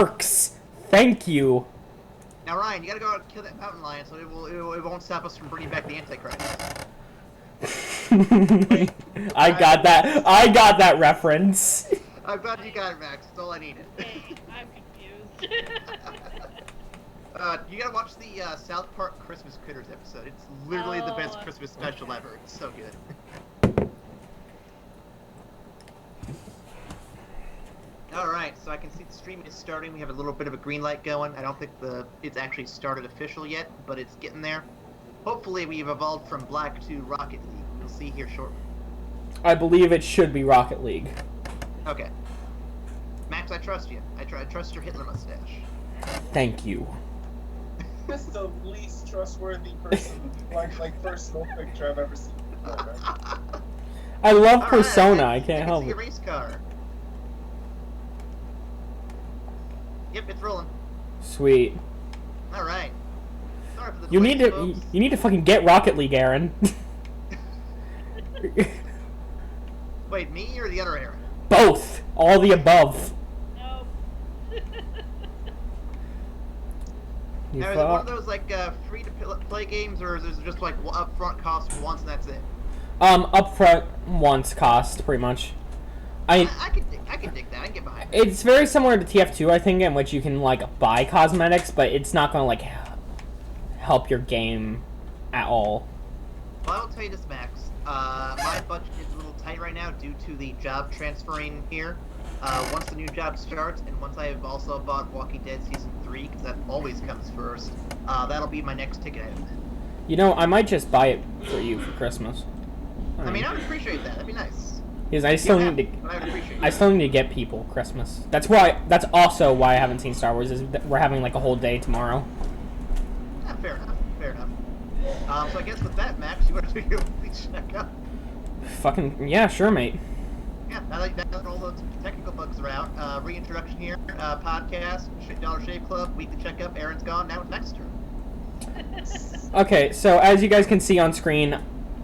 works. Thank you. Now, Ryan, you gotta go out and kill that mountain lion, so it won't stop us from bringing back the Antichrist. I got that. I got that reference. I'm glad you got it, Max. That's all I needed. Okay, I'm confused. You gotta watch the South Park Christmas Critters episode. It's literally the best Christmas special ever. It's so good. Alright, so I can see the stream is starting. We have a little bit of a green light going. I don't think it's actually started official yet, but it's getting there. Hopefully we've evolved from Black to Rocket League. We'll see here shortly. I believe it should be Rocket League. Okay. Max, I trust you. I trust your Hitler mustache. Thank you. That's the least trustworthy person, like personal picture I've ever seen. I love Persona. I can't help it. it. Race car. Yep, it's rolling. Sweet. All right. Sorry for the you delays, need to fucking get Rocket League, Aaron. Wait, me or the other Aaron? Both. All the above. Nope. Now, is it one of those like free to play games, or is it just like upfront cost once and that's it? Upfront once cost, pretty much. I can dig that. I can get behind it. It's very similar to TF2, I think, in which you can like buy cosmetics, but it's not gonna like help your game at all. Well, I'll tell you this, Max. My budget is a little tight right now due to the job transferring here. Once the new job starts, and once I have also bought Walking Dead Season 3, because that always comes first, that'll be my next ticket item then. You know, I might just buy it for you for Christmas. I mean, I would appreciate that. That'd be nice. Because I still need to get people Christmas. That's also why I haven't seen Star Wars, is that we're having like a whole day tomorrow. Yeah, fair enough. So I guess with that, Max, you want to do your weekly checkup? Fucking, yeah, sure, mate. Yeah, now that all those technical bugs are out, reintroduction here, podcast, DollarShaveClub, weekly checkup, Aaron's gone, now it's Max's turn. Okay, so as you guys can see on screen,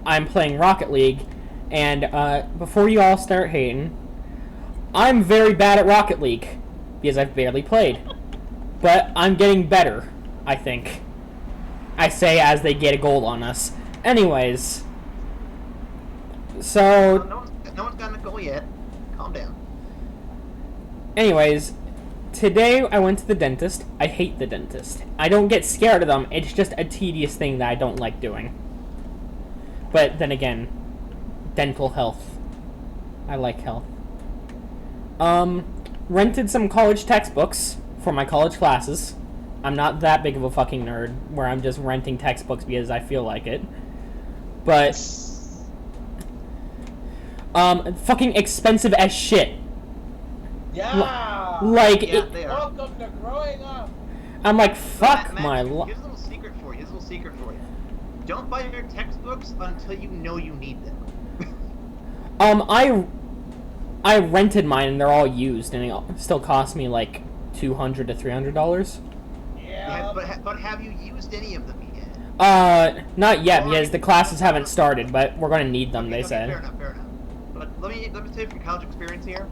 I'm playing Rocket League, and before you all start hating, I'm very bad at Rocket League, because I've barely played. But I'm getting better, I think. I say as they get a goal on us. Anyways, so... No one's gotten a goal yet. Calm down. Anyways, today I went to the dentist. I hate the dentist. I don't get scared of them, it's just a tedious thing that I don't like doing. But then again, dental health. I like health. Rented some college textbooks for my college classes. I'm not that big of a fucking nerd where I'm just renting textbooks because I feel like it. But fucking expensive as shit. Yeah. Like yeah, they are. Welcome to growing up. I'm like, fuck Matt, my life. Here's a little secret for you. Don't buy your textbooks until you know you need them. I rented mine and they're all used and it still cost me like $200 to $300. Yeah. But have you used any of them yet? Not yet because the classes haven't started, but we're gonna need them. They said. Fair enough. But let me tell you from college experience here.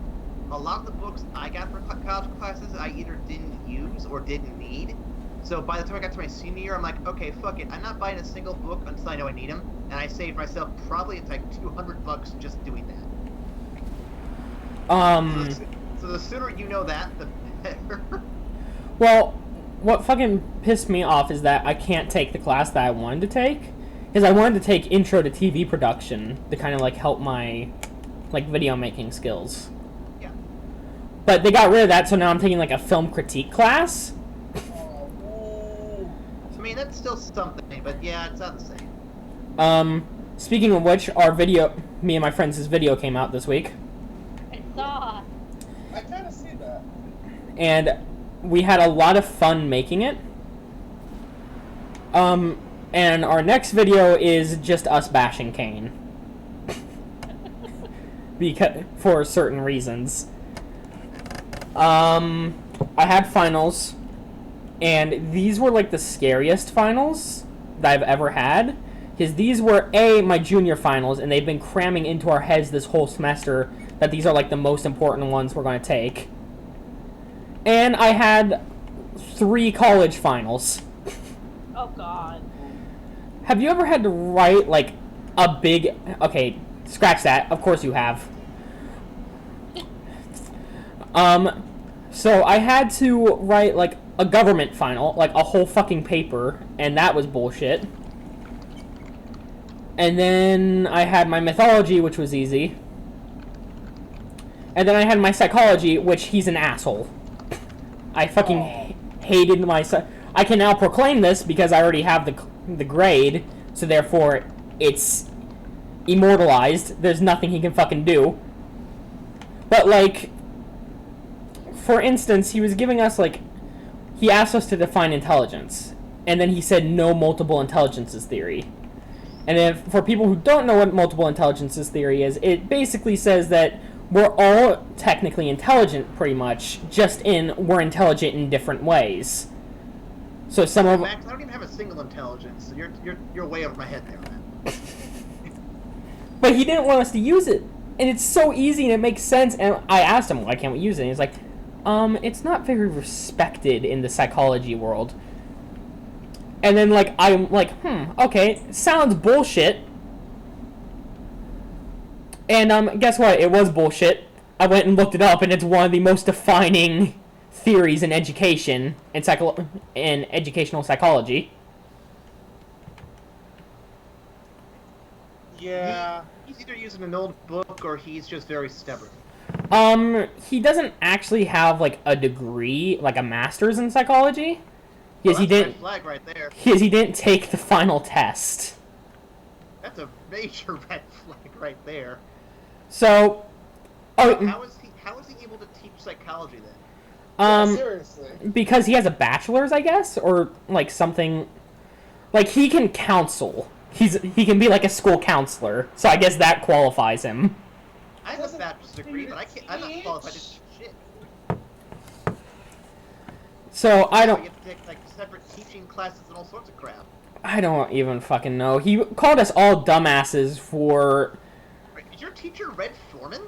A lot of the books I got for college classes I either didn't use or didn't need. So by the time I got to my senior year, I'm like, okay, fuck it. I'm not buying a single book until I know I need them, and I saved myself probably it's like $200 just doing that. So the sooner you know that, the better. Well, what fucking pissed me off is that I can't take the class that I wanted to take, because I wanted to take Intro to TV Production to kind of like help my like video making skills. Yeah. But they got rid of that, so now I'm taking like a film critique class. I mean, that's still something, but yeah, it's not the same. Speaking of which, me and my friends' video came out this week. I saw. I kind of see that. And we had a lot of fun making it. And our next video is just us bashing Kane. Because, for certain reasons. I had finals, and these were like the scariest finals that I've ever had. Because these were, my junior finals, and they've been cramming into our heads this whole semester that these are like the most important ones we're going to take. And I had 3 college finals. Oh god. Have you ever had to write, like, a big... Okay, scratch that. Of course you have. So I had to write, like, a government final, like, a whole fucking paper, and that was bullshit. And then I had my mythology, which was easy. And then I had my psychology, which he's an asshole. I fucking hated my... I can now proclaim this because I already have the grade, so therefore it's immortalized. There's nothing he can fucking do. But, like, for instance, he was giving us, like, he asked us to define intelligence, and then he said no multiple intelligences theory. And if for people who don't know what multiple intelligences theory is, it basically says that we're all technically intelligent, pretty much, just we're intelligent in different ways. So some of... Max, I don't even have a single intelligence. So you're way over my head there, man. But he didn't want us to use it. And it's so easy and it makes sense. And I asked him, why can't we use it? And he's like, it's not very respected in the psychology world. And then, like, I'm like, okay, sounds bullshit. And, guess what? It was bullshit. I went and looked it up, and it's one of the most defining theories in education and educational psychology. Yeah. He's either using an old book or he's just very stubborn. He doesn't actually have, like, a degree, like a master's in psychology. Because That's a red flag right there. Because he didn't take the final test. That's a major red flag right there. So, How is he able to teach psychology then? Yeah, seriously. Because he has a bachelor's, I guess, or like something. Like he can counsel. He can be like a school counselor. So I guess that qualifies him. I have a bachelor's degree, but I'm not qualified to teach shit. So I You don't. have to take like separate teaching classes and all sorts of crap. I don't even fucking know. He called us all dumbasses for. Wait, is your teacher Red Foreman?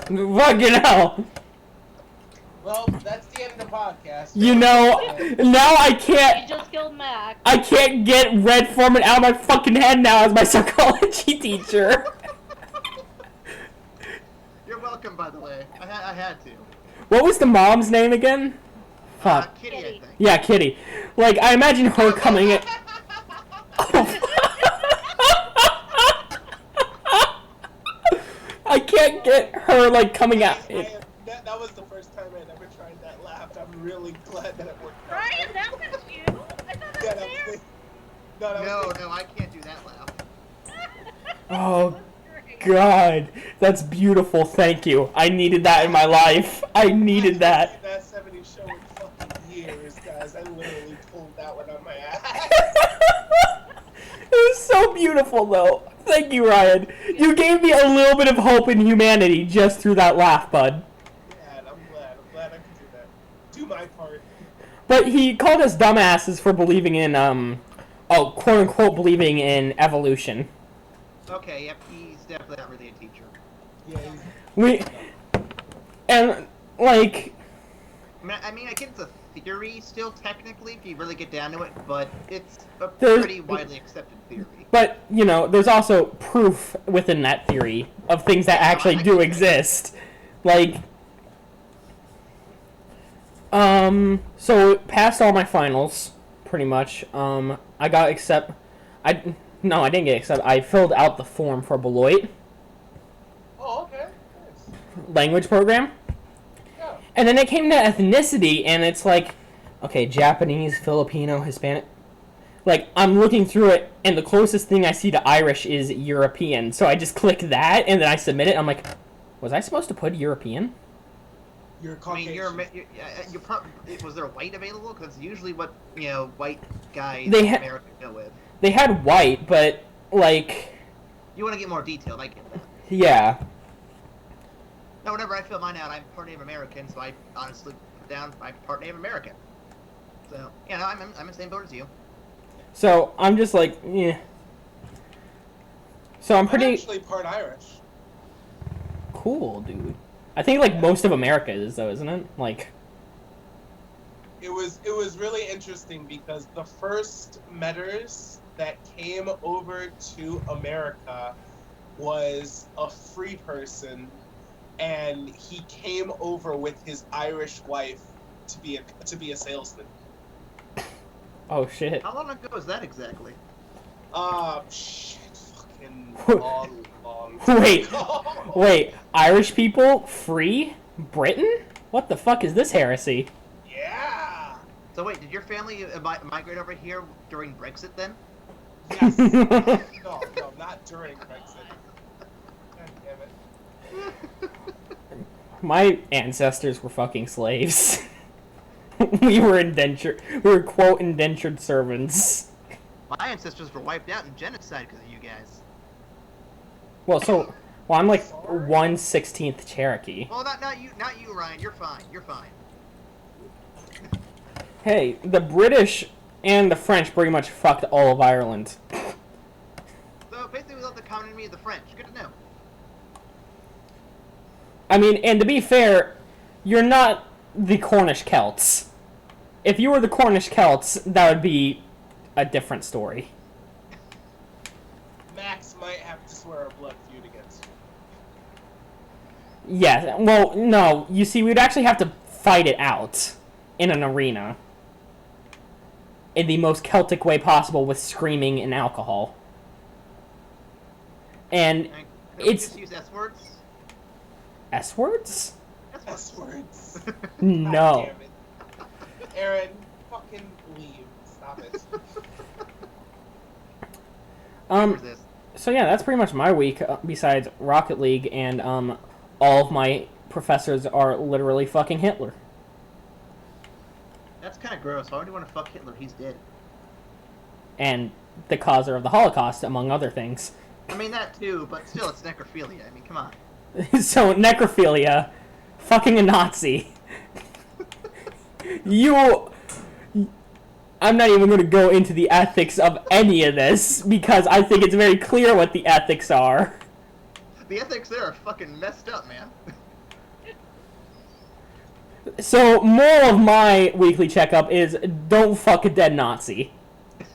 Fucking hell. Well, that's the end of the podcast. You know, now I You can't. just killed Mac. I can't get Red Foreman out of my fucking head now as my psychology teacher. You're welcome, by the way. I had to. What was the mom's name again? Fuck. Kitty, I Kitty. think. Yeah, Kitty. Like, I imagine her coming in. I can't get her, like, coming out. That was the first time I'd ever tried that laugh. I'm really glad that it worked out. Ryan, that was you? I thought Yeah, that that was was there. me. No, I can't do that laugh. Oh, God. That's beautiful. Thank you. I needed that in my life. I needed that. That 70s show in fucking years, guys. I literally pulled that one on my ass. It was so beautiful, though. Thank you, Ryan. You gave me a little bit of hope in humanity just through that laugh, bud. Yeah, I'm glad I could do that. Do my part. But he called us dumbasses for believing in, quote-unquote believing in evolution. Okay, yep, he's definitely not really a teacher. Yeah, And, like... I mean, I get it's a theory still, technically, if you really get down to it, but it's a There's- pretty widely accepted theory. But, you know, there's also proof within that theory of things that actually do exist. Like... So, passed all my finals, pretty much. I got No, I didn't get accepted. I filled out the form for Beloit Oh, okay. Nice. language program. Yeah. And then it came to ethnicity, and it's like, okay, Japanese, Filipino, Hispanic. Like, I'm looking through it, and the closest thing I see to Irish is European. So I just click that, and then I submit it. I'm like, was I supposed to put European? You're I Caucasian. mean, you're probably... Was there white available? Because that's usually what, white guys They in ha- America go with. They had white, but, like, You want to get more detailed, I get that. yeah. Now, whenever I fill mine out, I'm part Native American, so I honestly put down I'm part Native American. So, no, I'm in the same boat as you. So I'm just like, yeah. So I'm I'm pretty... actually part Irish. cool, dude. I think like most of America is though, isn't it? Like, It was really interesting because the first Metters that came over to America was a free person, and he came over with his Irish wife to be a salesman. oh shit. How long ago was that exactly? Shit, fucking long time Wait, ago. wait, Irish people free Britain? What the fuck is this heresy? Yeah. So wait, did your family migrate over here during Brexit then? Yes. No, not during Brexit. God damn it. My ancestors were fucking slaves. We were quote indentured servants. My ancestors were wiped out in genocide because of you guys. Well, I'm like 1/16 Cherokee. Well, not you, Ryan. You're fine. You're fine. Hey, the British and the French pretty much fucked all of Ireland. So basically, we love the common enemy of the French. Good to know. I mean, and to be fair, you're not the Cornish Celts. If you were the Cornish Celts, that would be a different story. Max might have to swear a blood feud against you. Yeah, well, no, you see, we'd actually have to fight it out in an arena. In the most Celtic way possible with screaming and alcohol. And Can we it's... just use S words? S-words? S words. No. God damn it. Aaron, fucking leave. Stop it. Where's this? So yeah, that's pretty much my week, besides Rocket League, and all of my professors are literally fucking Hitler. That's kind of gross. Why would you want to fuck Hitler? He's dead. And the causer of the Holocaust, among other things. I mean, that too, but still, it's necrophilia. I mean, come on. So, necrophilia, fucking a Nazi. I'm not even going to go into the ethics of any of this, because I think it's very clear what the ethics are. The ethics there are fucking messed up, man. So, moral of my weekly checkup is, don't fuck a dead Nazi. Oh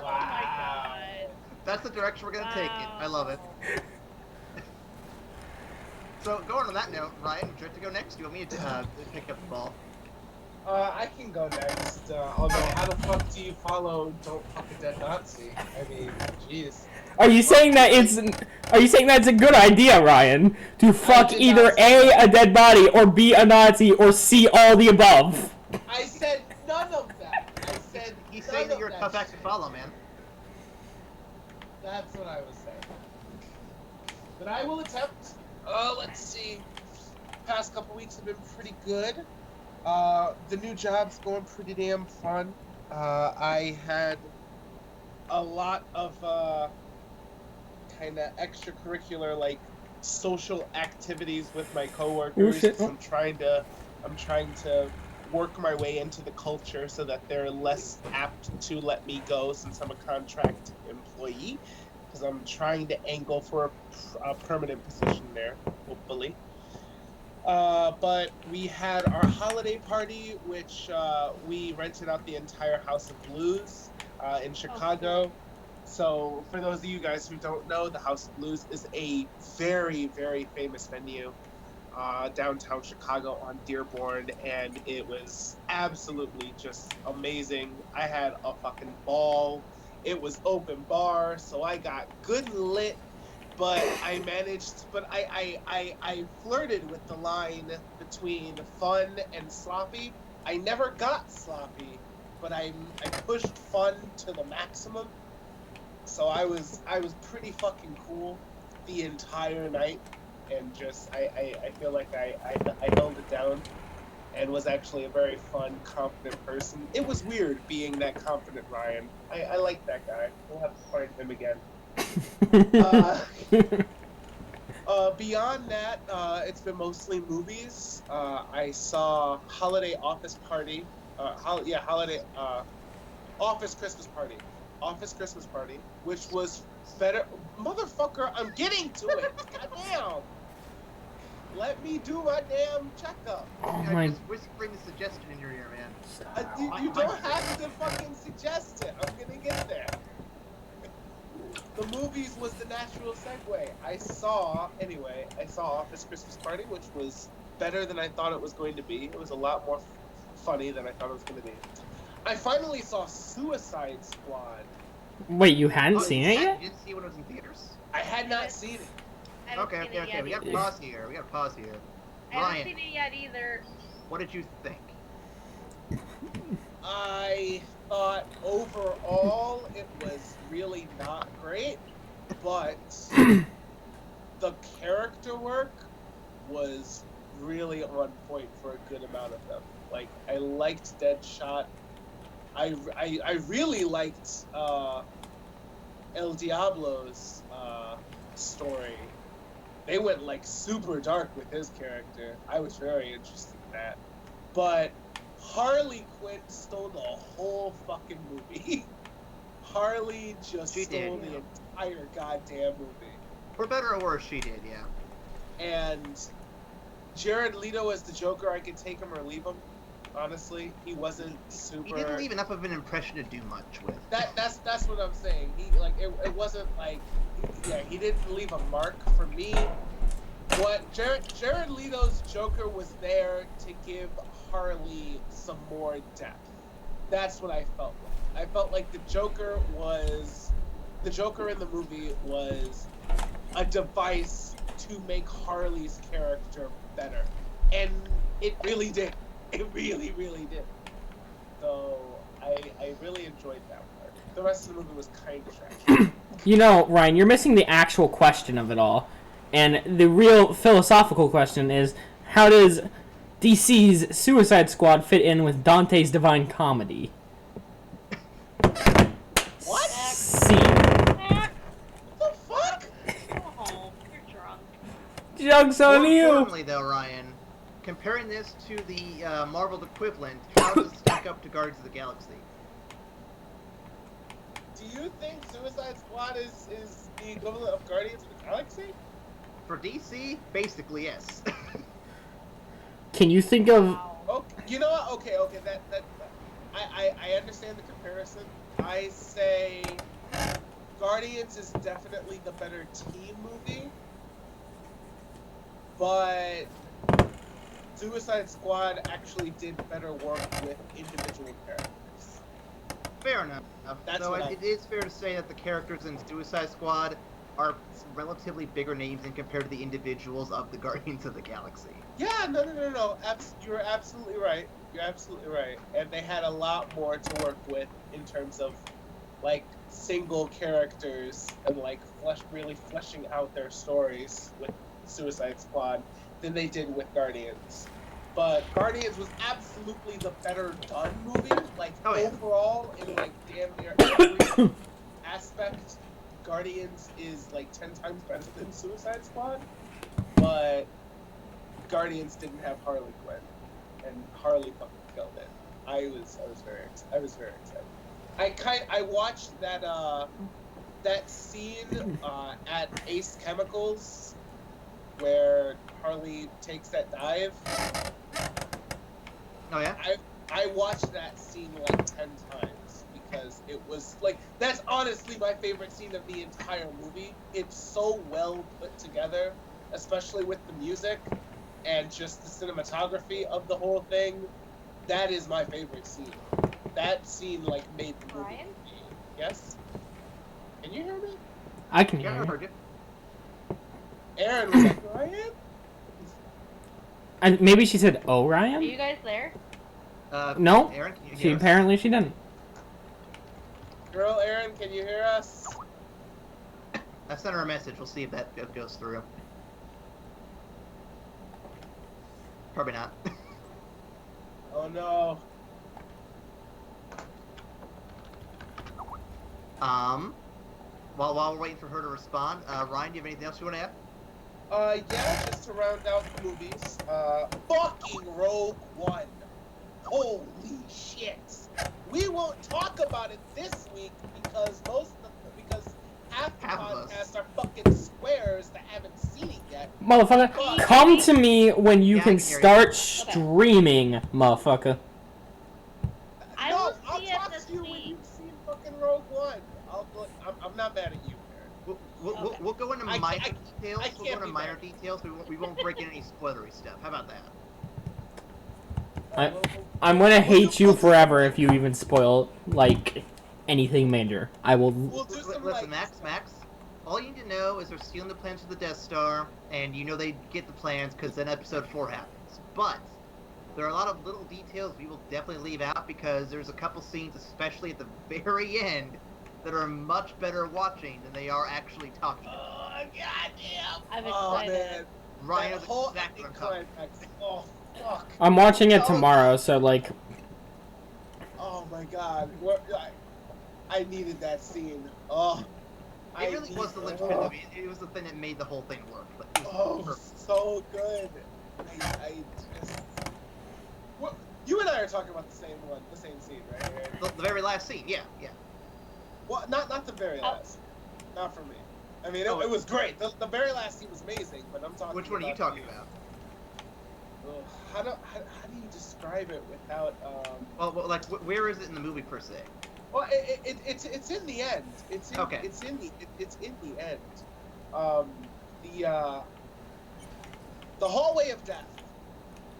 my god. That's the direction we're gonna take it. I love it. So, going on that note, Ryan, would you like to go next? Do you want me to pick up the ball? I can go next. Although, how the fuck do you follow "Don't Fuck a Dead Nazi"? I mean, jeez. Are you saying that it's a good idea, Ryan, to fuck did either not say A dead body, or B, a Nazi, or C, all the above? I said none of that. I said He's none saying that of you're a tough act to shit. follow, man. That's what I was saying. But I will attempt. Let's see. Past couple weeks have been pretty good. The new job's going pretty damn fun. I had a lot of kind of extracurricular, like, social activities with my coworkers. Oh, shit. 'Cause I'm trying to work my way into the culture so that they're less apt to let me go since I'm a contract employee. Because I'm trying to angle for a permanent position there, hopefully. But we had our holiday party, which we rented out the entire House of Blues in Chicago. So, for those of you guys who don't know, the House of Blues is a very, very famous venue downtown Chicago on Dearborn, and it was absolutely just amazing. I had a fucking ball. It was open bar, so I got good and lit, but I flirted with the line between fun and sloppy. I never got sloppy, but I pushed fun to the maximum. So I was pretty fucking cool the entire night, and just I feel like I held it down and was actually a very fun, confident person. It was weird being that confident, Ryan. I like that guy. We'll have to find him again. Beyond that, it's been mostly movies. I saw Holiday Office Party. Office Christmas Party, which was better, motherfucker. I'm getting to it. Goddamn. Let me do my damn checkup. Oh Yeah, my. just whispering the suggestion in your ear, man. You don't have to fucking suggest it. I'm gonna get there. The movies was the natural segue. I saw Office Christmas Party, which was better than I thought it was going to be. It was a lot more funny than I thought it was going to be. I finally saw Suicide Squad. Wait, you hadn't seen it yet? You didn't see it when it was in theaters? I had not seen it. I haven't Okay, seen it okay. yet We gotta either. pause here. I haven't Ryan, seen it yet either. what did you think? I thought overall it was really not great, but the character work was really on point for a good amount of them. Like, I liked Deadshot. I really liked El Diablo's story. They went like super dark with his character. I was very interested in that. But Harley Quinn stole the whole fucking movie. Harley just She did, stole the entire goddamn movie. For better or worse, she did, yeah. And Jared Leto as the Joker, I could take him or leave him. Honestly, he wasn't super. He didn't leave enough of an impression to do much with. That's what I'm saying. He like it wasn't like, yeah, he didn't leave a mark for me. What Jared Leto's Joker was there to give Harley some more depth. That's what I felt like. I felt like the Joker in the movie was a device to make Harley's character better, and it really did. It really, really did. So I really enjoyed that part. The rest of the movie was kind of trash. You know, Ryan, you're missing the actual question of it all. And the real philosophical question is, how does DC's Suicide Squad fit in with Dante's Divine Comedy? What? See. What the fuck? Go home. You're drunk. Joke's on More you! importantly, though, Ryan, comparing this to the Marvel equivalent, how does it stack up to Guardians of the Galaxy? Do you think Suicide Squad is the equivalent of Guardians of the Galaxy? For DC, basically, yes. Can you think of... Wow. Oh, you know what? Okay, that I understand the comparison. I say Guardians is definitely the better team movie, but Suicide Squad actually did better work with individual characters. Fair enough. That's Though what it is fair to say that the characters in Suicide Squad are relatively bigger names in compared to the individuals of the Guardians of the Galaxy. Yeah, no. You're absolutely right. You're absolutely right. And they had a lot more to work with in terms of, like, single characters and, like, really fleshing out their stories with Suicide Squad than they did with Guardians. But Guardians was absolutely the better done movie. Like, Oh, yeah. overall, in, like, damn near every aspect, Guardians is, like, 10 times better than Suicide Squad. But Guardians didn't have Harley Quinn, and Harley fucking killed it. I was very excited. I watched that scene at Ace Chemicals where Harley takes that dive. Oh yeah? I watched that scene like 10 times because it was like, that's honestly my favorite scene of the entire movie. It's so well put together, especially with the music and just the cinematography of the whole thing. That is my favorite scene. That scene like made the movie. Ryan? Yes? Can you hear me? I can Yeah, I hear heard you. you. Aaron was like, Ryan? And maybe she said, "Oh, Are Ryan." you guys there? No. Aaron, can you She hear us? apparently she didn't. Girl, Aaron, can you hear us? I sent her a message. We'll see if that goes through. Probably not. Oh no. While we're waiting for her to respond, Ryan, do you have anything else you want to add? Yeah, just to round out the movies. Fucking Rogue One. Holy shit. We won't talk about it this week because half the Half of us. podcast are fucking squares that haven't seen it yet. Motherfucker, Fuck. come to me when you Yeah, I can can hear you. start streaming, motherfucker. I No, will I'll see talk at to you the when scene. you've seen fucking Rogue One. I'm not mad at you, Aaron. We'll go into I minor can't- details. I We'll go can't into be minor mad. details. We won't break in any spoilery stuff. How about that? I'm gonna hate you forever if you even spoil, like, anything major. I will... We'll do some Listen, like Max. All you need to know is they're stealing the plans for the Death Star, and you know they get the plans because then Episode 4 happens. But there are a lot of little details we will definitely leave out because there's a couple scenes, especially at the very end, that are much better watching than they are actually talking about. Oh goddamn! I'm Oh excited. man, Ryan that knows whole exactly what ending I'm talking about. climax. Oh fuck! I'm watching it So- tomorrow, so, like... Oh my god, I needed that scene. Oh, It really was the linchpin of it. It was the thing that made the whole thing work. But it was Oh, perfect. so good. I just. What? You and I are talking about the same scene, right? Aaron? The very last scene, yeah. Well, not the very last. Not for me. I mean, Oh. it was great. The very last scene was amazing, but I'm talking. Which one are you talking about? Ugh, how do you describe it without Well, like, where is it in the movie per se? Well, it's in the end. It's in, Okay. It's in the end. The hallway of death.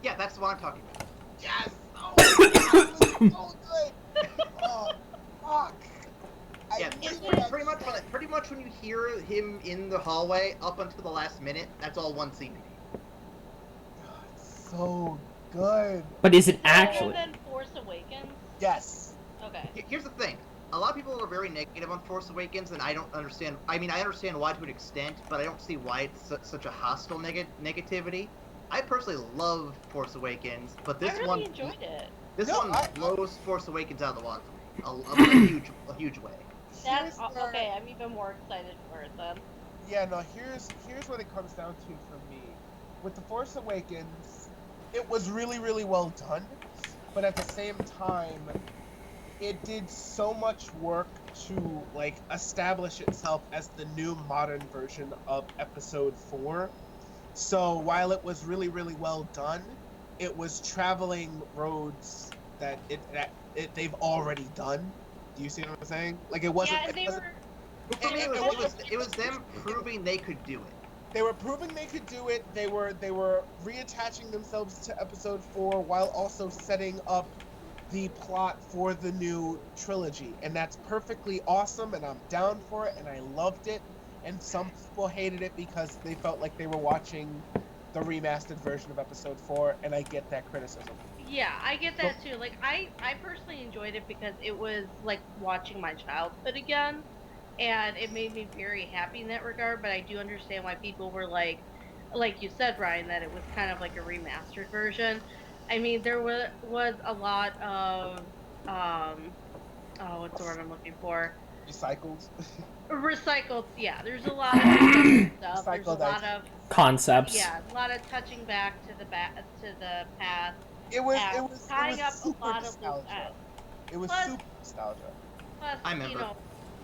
Yeah, that's what I'm talking about. Yes. Oh, it was so good. Oh, fuck. Yeah, pretty much when you hear him in the hallway up until the last minute, that's all one scene to me. So good. But is it Other actually? than Force Awakens? Yes. Okay. Here's the thing. A lot of people are very negative on Force Awakens, and I don't understand. I mean, I understand why to an extent, but I don't see why it's such a hostile negativity. I personally love Force Awakens, but this I really one, enjoyed it. this No, one I- blows Force Awakens out of the water a huge way. That's Here's where- okay. I'm even more excited for it then. Yeah, no, here's what it comes down to for me. With The Force Awakens, it was really, really well done, but at the same time, it did so much work to, like, establish itself as the new modern version of Episode 4. So while it was really, really well done, it was traveling roads that they've already done. Do you see what I'm saying? Like, it wasn't... Yeah, and they it wasn't- were. But for me, And it was them proving they could do it. They were proving they could do it. They were reattaching themselves to Episode 4 while also setting up the plot for the new trilogy, and that's perfectly awesome. And I'm down for it, and I loved it. And some people hated it because they felt like they were watching the remastered version of Episode 4, and I get that criticism. Yeah, I get that too. Like, I personally enjoyed it because it was like watching my childhood again, and it made me very happy in that regard. But I do understand why people were like you said, Ryan, that it was kind of like a remastered version. I mean, there was a lot of what's the word I'm looking for? Recycled. Recycled. Yeah, there's a lot of recycled stuff. There's a Recycled lot of Concepts. yeah, a lot of touching back to the past. It was tying up a super lot of loose nostalgia. ends. It was Plus- super nostalgia. Plus, I remember.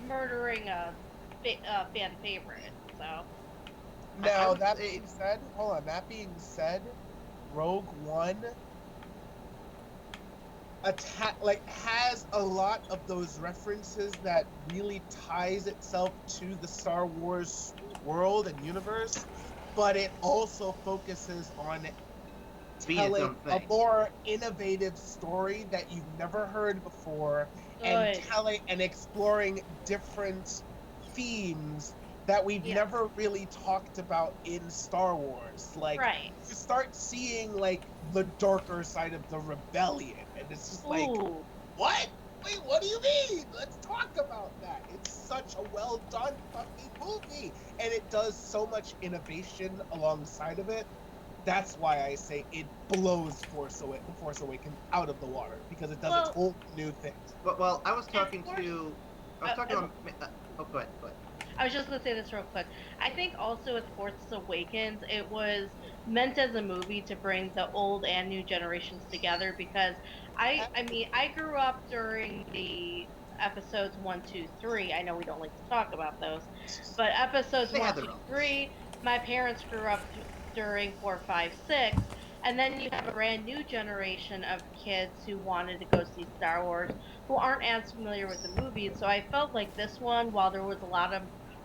Murdering a fan favorite. So Now, would that say- being said, hold on. That being said, Rogue One has a lot of those references that really ties itself to the Star Wars world and universe, but it also focuses on Being its telling own a thing. more innovative story that you've never heard before, and good. exploring different themes that we've Yeah. never really talked about in Star Wars. Like, Right. you start seeing like the darker side of the rebellion, and it's just like, Ooh. what? Wait, what do you mean? Let's talk about that. It's such a well done fucking movie, and it does so much innovation alongside of it. That's why I say it blows Force Awakens out of the water, because it does its whole new things. Well, I was talking Force- to. I was talking about. Oh, go ahead. I was just gonna say this real quick. I think also with Force Awakens, it was meant as a movie to bring the old and new generations together because I mean I grew up during the episodes 1, 2, 3. I know we don't like to talk about those, but episodes They 1, have 2, their own. 3, my parents grew up during 4, 5, 6, and then you have a brand new generation of kids who wanted to go see Star Wars who aren't as familiar with the movies. So I felt like this one, while there was a lot of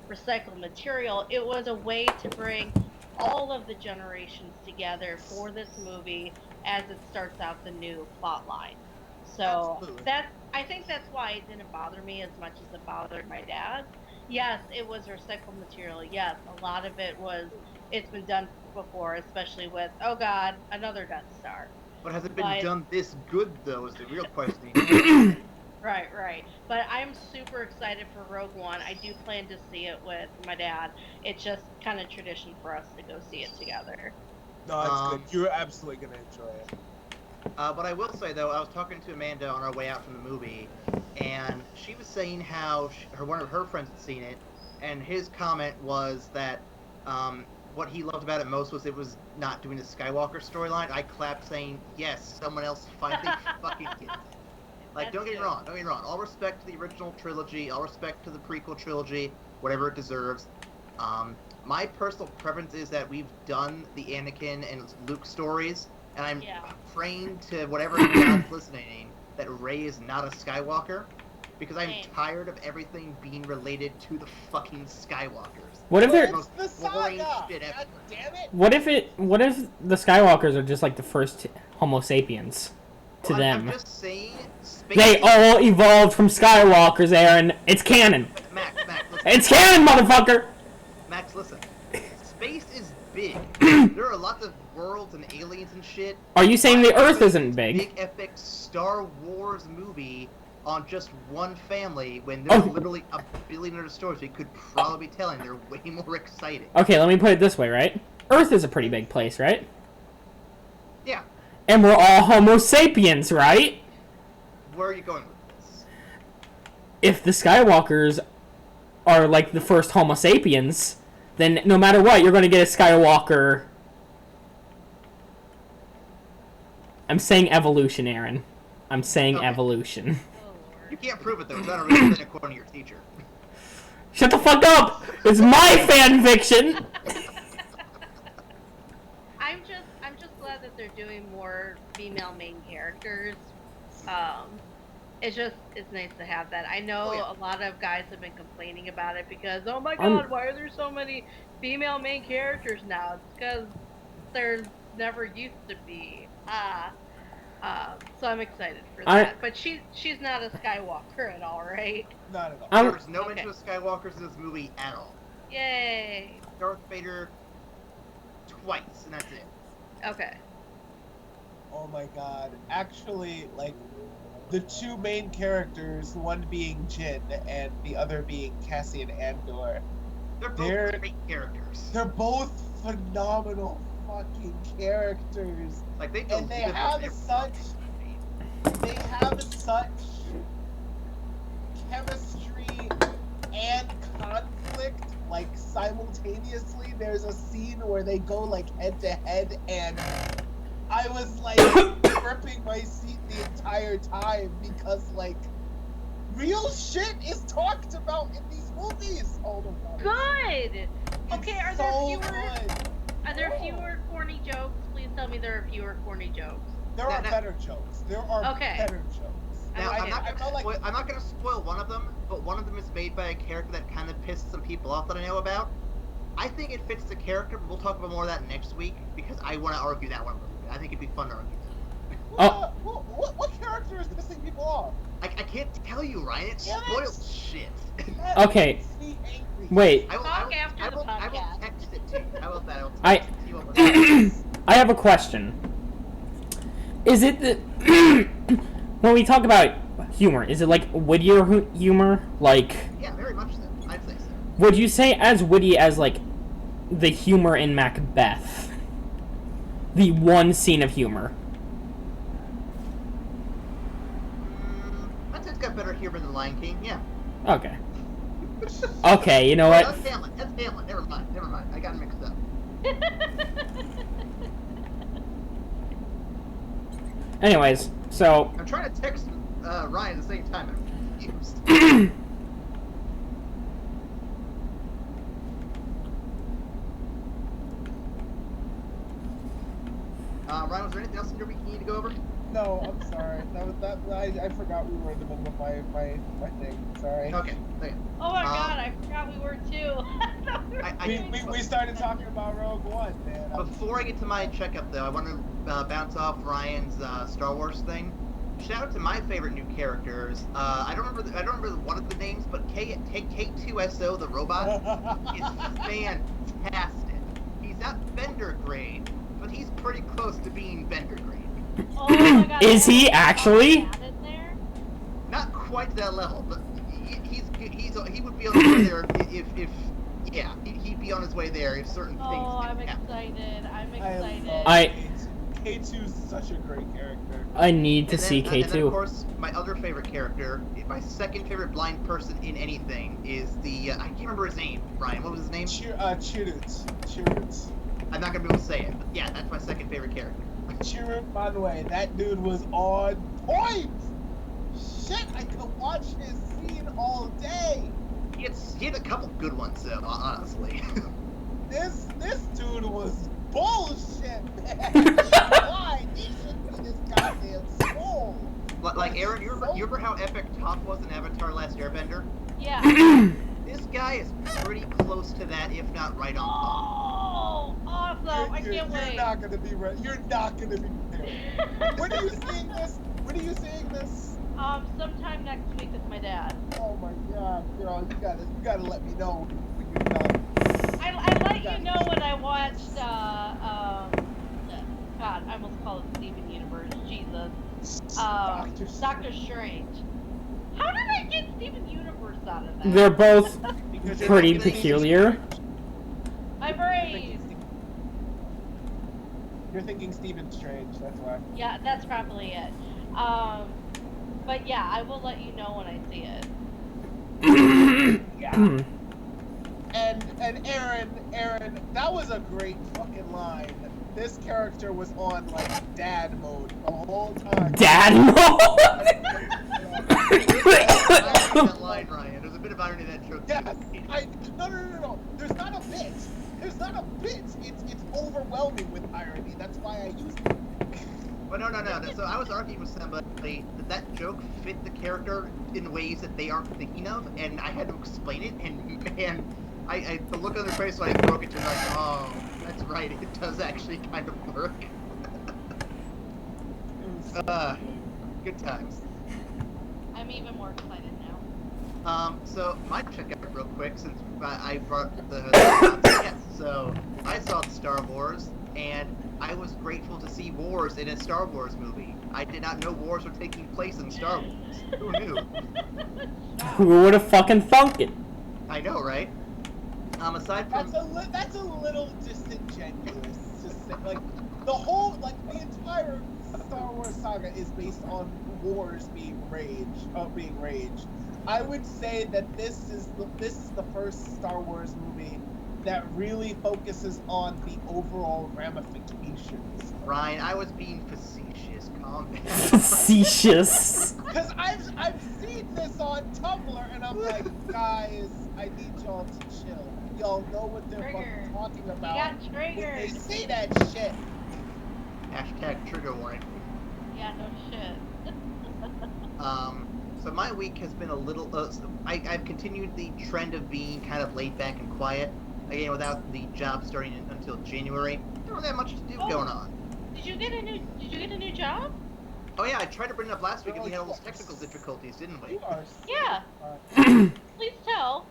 recycled material, it was a way to bring all of the generations together for this movie as it starts out the new plot line. So Absolutely. I think that's why it didn't bother me as much as it bothered my dad. Yes, it was recycled material. Yes, a lot of it was, it's been done before, especially with, oh god, another Death Star. But has it been But- done this good, though, is the real question. Right. But I'm super excited for Rogue One. I do plan to see it with my dad. It's just kind of tradition for us to go see it together. No, it's good. You're absolutely gonna enjoy it. But I will say, though, I was talking to Amanda on our way out from the movie, and she was saying how one of her friends had seen it, and his comment was that what he loved about it most was it was not doing the Skywalker storyline. I clapped saying, yes, someone else finally fucking gets it. Like, That's don't get me good. wrong. All respect to the original trilogy, all respect to the prequel trilogy, whatever it deserves. My personal preference is that we've done the Anakin and Luke stories, and I'm praying to whatever God's listening that Rey is not a Skywalker, because I'm Same. tired of everything being related to the fucking Skywalkers. What if they're... It's the boring saga! shit ever. God damn it! What if the Skywalkers are just like the first Homo sapiens to Well, them? I'm just saying, space They is- all evolved from Skywalkers, Aaron. It's canon. Max, listen. It's canon, motherfucker! Max, listen. Space is big. There are lots of worlds and aliens and shit. Are you saying the Why Earth do isn't this big? Big epic Star Wars movie on just one family when there's Oh. literally a billion other stories we could probably be telling. They're way more exciting. Okay, let me put it this way, right? Earth is a pretty big place, right? Yeah. And we're all Homo sapiens, right? Where are you going with this? If the Skywalkers are like the first Homo sapiens, then no matter what, you're going to get a Skywalker. I'm saying evolution, Aaron. I'm saying Okay. evolution. Oh, You Lord. can't prove it though. It's not a real thing according to your teacher. Shut the fuck up! It's my fan fiction! I'm just glad that they're doing more female main characters. It's nice to have that. I know Oh, yeah. a lot of guys have been complaining about it because, oh my I'm- god, why are there so many female main characters now? It's because there never used to be. So I'm excited for that. But she's not a Skywalker at all, right? Not at all. I'm- There's no mention of Skywalkers in this movie at all. Yay. Darth Vader twice, and that's it. Okay. Oh my god. Actually, like, the two main characters, one being Jin and the other being Cassian Andor, They're both They're- great characters. they're both phenomenal fucking characters. Like they And they deliver have their such they have such chemistry and conflict, like, simultaneously. There's a scene where they go like head to head, and I was like gripping my seat the entire time because, like, real shit is talked about in these movies. Oh my god. Good. Okay, It's are so there good. fewer corny jokes? Please tell me there are fewer corny jokes. There are Now- better jokes. There are Okay. better jokes. Now, Okay. I'm not I gonna felt like- spoil, I'm not gonna spoil one of them, but one of them is made by a character that kind of pissed some people off that I know about. I think it fits the character, but we'll talk about more of that next week because I want to argue that one a little bit. I think it'd be fun to argue that. What character is pissing people off? I can't tell you, Ryan. It Damn it. spoils shit. That Okay. makes me angry. Wait, Talk after I the will podcast. text it to you. How about that? I'll I- text it to you over there. I have a question. Is it the... when we talk about humor, is it like wittier humor? Like, Yeah, very much so. I'd say so. would you say as witty as, like, the humor in Macbeth? The one scene of humor. I'd say it's got better humor than Lion King. Yeah. Okay. Okay, you know That's what? Hamlet. That's Hamlet. Never mind. I got it mixed up. Anyways, so... I'm trying to text Ryan at the same time. confused. Ryan, was there anything else in your week you need to go over? No, I'm sorry. I forgot we were in the middle of my thing. Sorry. Okay. Oh my god, I forgot we were too. We started talking about Rogue One, man. Before I get to my checkup, though, I want to bounce off Ryan's Star Wars thing. Shout out to my favorite new characters. I don't remember one of the names, but K2SO, the robot, is fantastic. He's not Bender grade, but he's pretty close to being Bender grade. Oh my god, Is he actually? Not quite that level, but he would be on his way there if yeah, he'd be on his way there if certain things. Oh, I'm happen. excited. I'm excited. K2 is such a great character. I need to see K2. And then, of K2. course, my other favorite character, my second favorite blind person in anything, is the I can't remember his name. Brian, what was his name? Chirrut. I'm not gonna be able to say it, but yeah, that's my second favorite character. Chirrut, by the way, that dude was on point. Shit, I could watch his scene all day. He had a couple good ones, though, honestly. This dude was bullshit, man. Why? He should be this goddamn soul. Like Aaron, you remember how epic Toph was in Avatar: Last Airbender? Yeah. This guy is pretty close to that, if not right on top. Oh, awesome! I can't wait. You're not gonna be ready. You're not gonna be prepared. When are you seeing this? When are you seeing this? Sometime next week with my dad. Oh my god, girl, you gotta let me know when you're done. I let you know when I watched, God, I almost called it Steven Universe, Jesus. Doctor Strange. How did I get Steven Universe out of that? They're both Because pretty you're thinking- peculiar. My brain. You're thinking Stephen Strange, that's why. Yeah, that's probably it. But yeah, I will let you know when I see it. Yeah. And Aaron, that was a great fucking line. This character was on like dad mode the whole time. Dad mode? that line, Ryan. There's a bit of irony in that joke. Yes. No. There's not a bit. It's overwhelming with irony. That's why I used it. But no. So I was arguing with somebody that joke fit the character in ways that they aren't thinking of, and I had to explain it, and man, the look on their face when I broke it to like, oh, that's right, it does actually kind of work. Good times. I'm even more excited now. So my checkout real quick, since I brought the yes, so I saw the Star Wars, and I was grateful to see wars in a Star Wars movie. I did not know wars were taking place in Star Wars. Who knew? Who would have fucking thunk it? I know, right? Aside from that's a little disingenuous to say. Like the entire Star Wars saga is based on wars being raged. I would say that this is the first Star Wars movie that really focuses on the overall ramifications. Ryan, I was being facetious. Calm down. Facetious. Because I've seen this on Tumblr, and I'm like, guys, I need y'all to chill. Y'all know what they're fucking talking about. You got triggered. When they say that shit. Hashtag trigger warning. Yeah, no shit. So my week has been a little. I've continued the trend of being kind of laid back and quiet. Again, without the job starting until January, there wasn't that much to do going on. Did you get a new job? Oh yeah, I tried to bring it up last week, and we had all those technical difficulties, didn't we? Yeah. Please tell.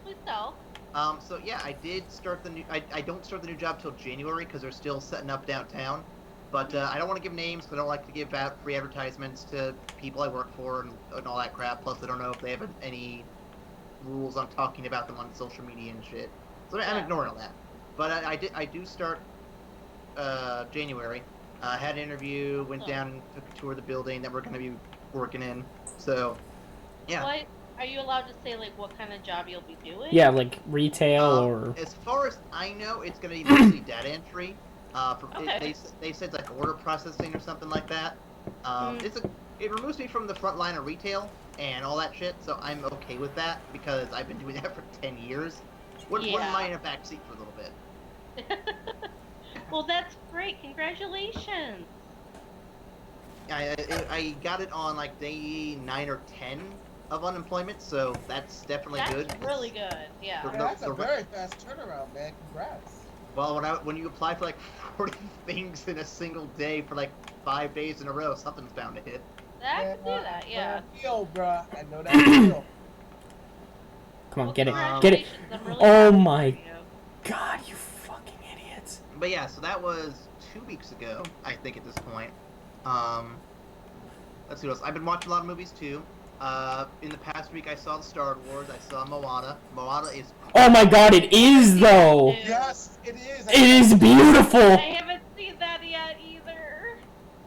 So yeah, I did start the new. I don't start the new job till January because they're still setting up downtown. But I don't want to give names because I don't like to give out free advertisements to people I work for and all that crap. Plus, I don't know if they have any rules on talking about them on social media and shit. So I'm ignoring all that. But I do start January. Had an interview, went down and took a tour of the building that we're going to be working in. So, yeah. What? Are you allowed to say, like, what kind of job you'll be doing? Yeah, like retail or... As far as I know, it's going to be mostly data entry. Okay. They said, like, order processing or something like that. It removes me from the front line of retail and all that shit, so I'm okay with that because I've been doing that for 10 years. Wouldn't mind a backseat for a little bit. Well, that's great. Congratulations. I got it on like day 9 or 10 of unemployment, so that's definitely good. That's really good, yeah. That's a very fast turnaround, man. Congrats. Well, when you apply for like 40 things in a single day for like 5 days in a row, something's bound to hit. I can do that, yeah. Feel, bruh. I know that feel. Come on, get it. Congratulations. Get it. I'm really Oh happy my for you. god, you fucking idiots. But yeah, so that was 2 weeks ago, I think at this point. Let's see what else. I've been watching a lot of movies too. In the past week I saw the Star Wars, I saw Moana. Moana is... Oh my god, it is though! Yes, it is. It is beautiful! I haven't seen that yet either.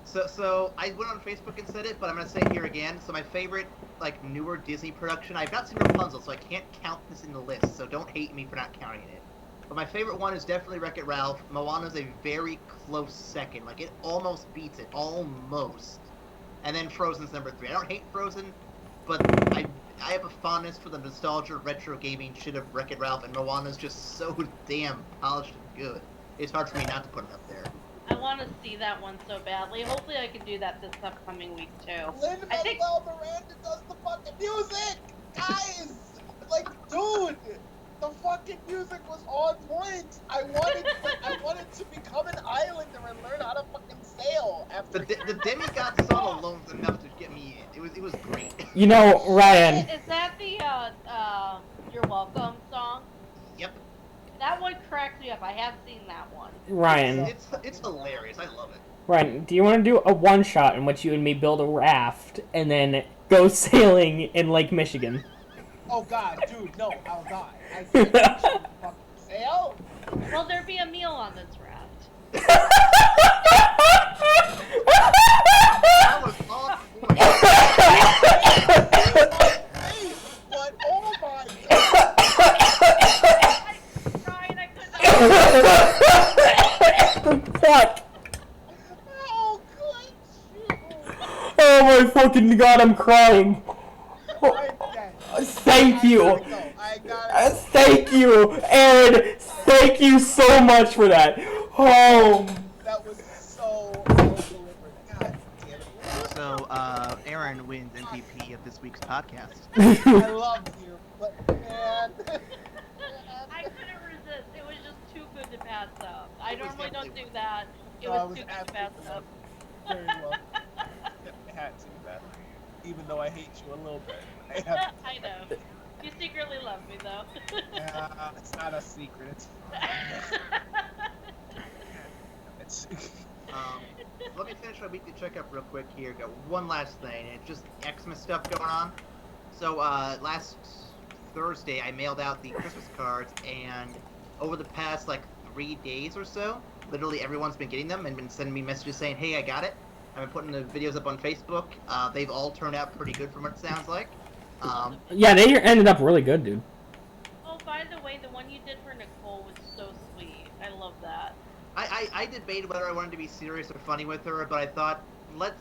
So I went on Facebook and said it, but I'm gonna say it here again. So my favorite, like, newer Disney production, I've not seen Rapunzel, so I can't count this in the list, so don't hate me for not counting it. But my favorite one is definitely Wreck-It Ralph. Moana's a very close second. Like, it almost beats it. Almost. And then Frozen's number 3. I don't hate Frozen, but I have a fondness for the nostalgia, retro gaming shit of Wreck-It Ralph, and Moana's just so damn polished and good. It's hard for me not to put it up there. I want to see that one so badly. Hopefully I can do that this upcoming week too. Lin-Manuel Miranda does the fucking music! Guys! Like, dude! The fucking music was on point! I wanted to become an islander and learn how to fucking sail after... The demigod song alone was enough to get me in. It was great. You know, Ryan. Is that the You're Welcome song? Yep. That one cracks me up. I have seen that one. Ryan. It's hilarious. I love it. Ryan, do you want to do a one-shot in which you and me build a raft and then go sailing in Lake Michigan? Oh god, dude, no, I'll die. I can't fucking sail? Will there be a meal on this raft? That was on point. But oh my god! I'm trying, I could not. Fuck! Oh, good shit! Oh my fucking god, I'm crying! I'm dead. Thank you! I got it. Thank you, Aaron! Thank you so much for that! Oh! That was so deliberate. God damn it. So, Aaron wins MVP of this week's podcast. I love you, but man. I couldn't resist. It was just too good to pass up. I It was normally don't definitely- do that. It No, was too good to pass up. Very well. I had to, man. Even though I hate you a little bit. I have I know. You secretly love me, though. it's not a secret. It's... Let me finish my weekly checkup real quick here. Got one last thing, and it's just Xmas stuff going on. So, last Thursday, I mailed out the Christmas cards, and over the past, like, 3 days or so, literally everyone's been getting them and been sending me messages saying, hey, I got it. I've been putting the videos up on Facebook. They've all turned out pretty good from what it sounds like. Yeah, they ended up really good, dude. Oh, by the way, the one you did for Nicole was so sweet. I love that. I debated whether I wanted to be serious or funny with her, but I thought,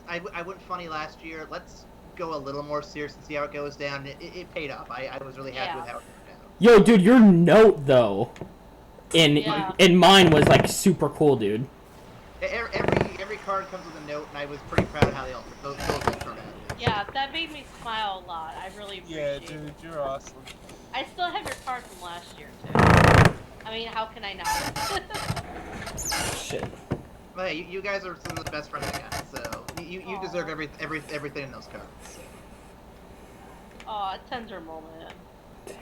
I went funny last year. Let's go a little more serious and see how it goes down. It paid off. I was really happy with how it turned out. Yo, dude, your note, though, in mine was, like, super cool, dude. Every card comes with a note, and I was pretty proud of how those turned out. Yeah, that made me smile a lot. I really appreciate it. Yeah, dude, you're awesome. I still have your card from last year, too. I mean, how can I not? Shit. But hey, you guys are some of the best friends I got, so you deserve everything in those cards. So. Aw, a tender moment.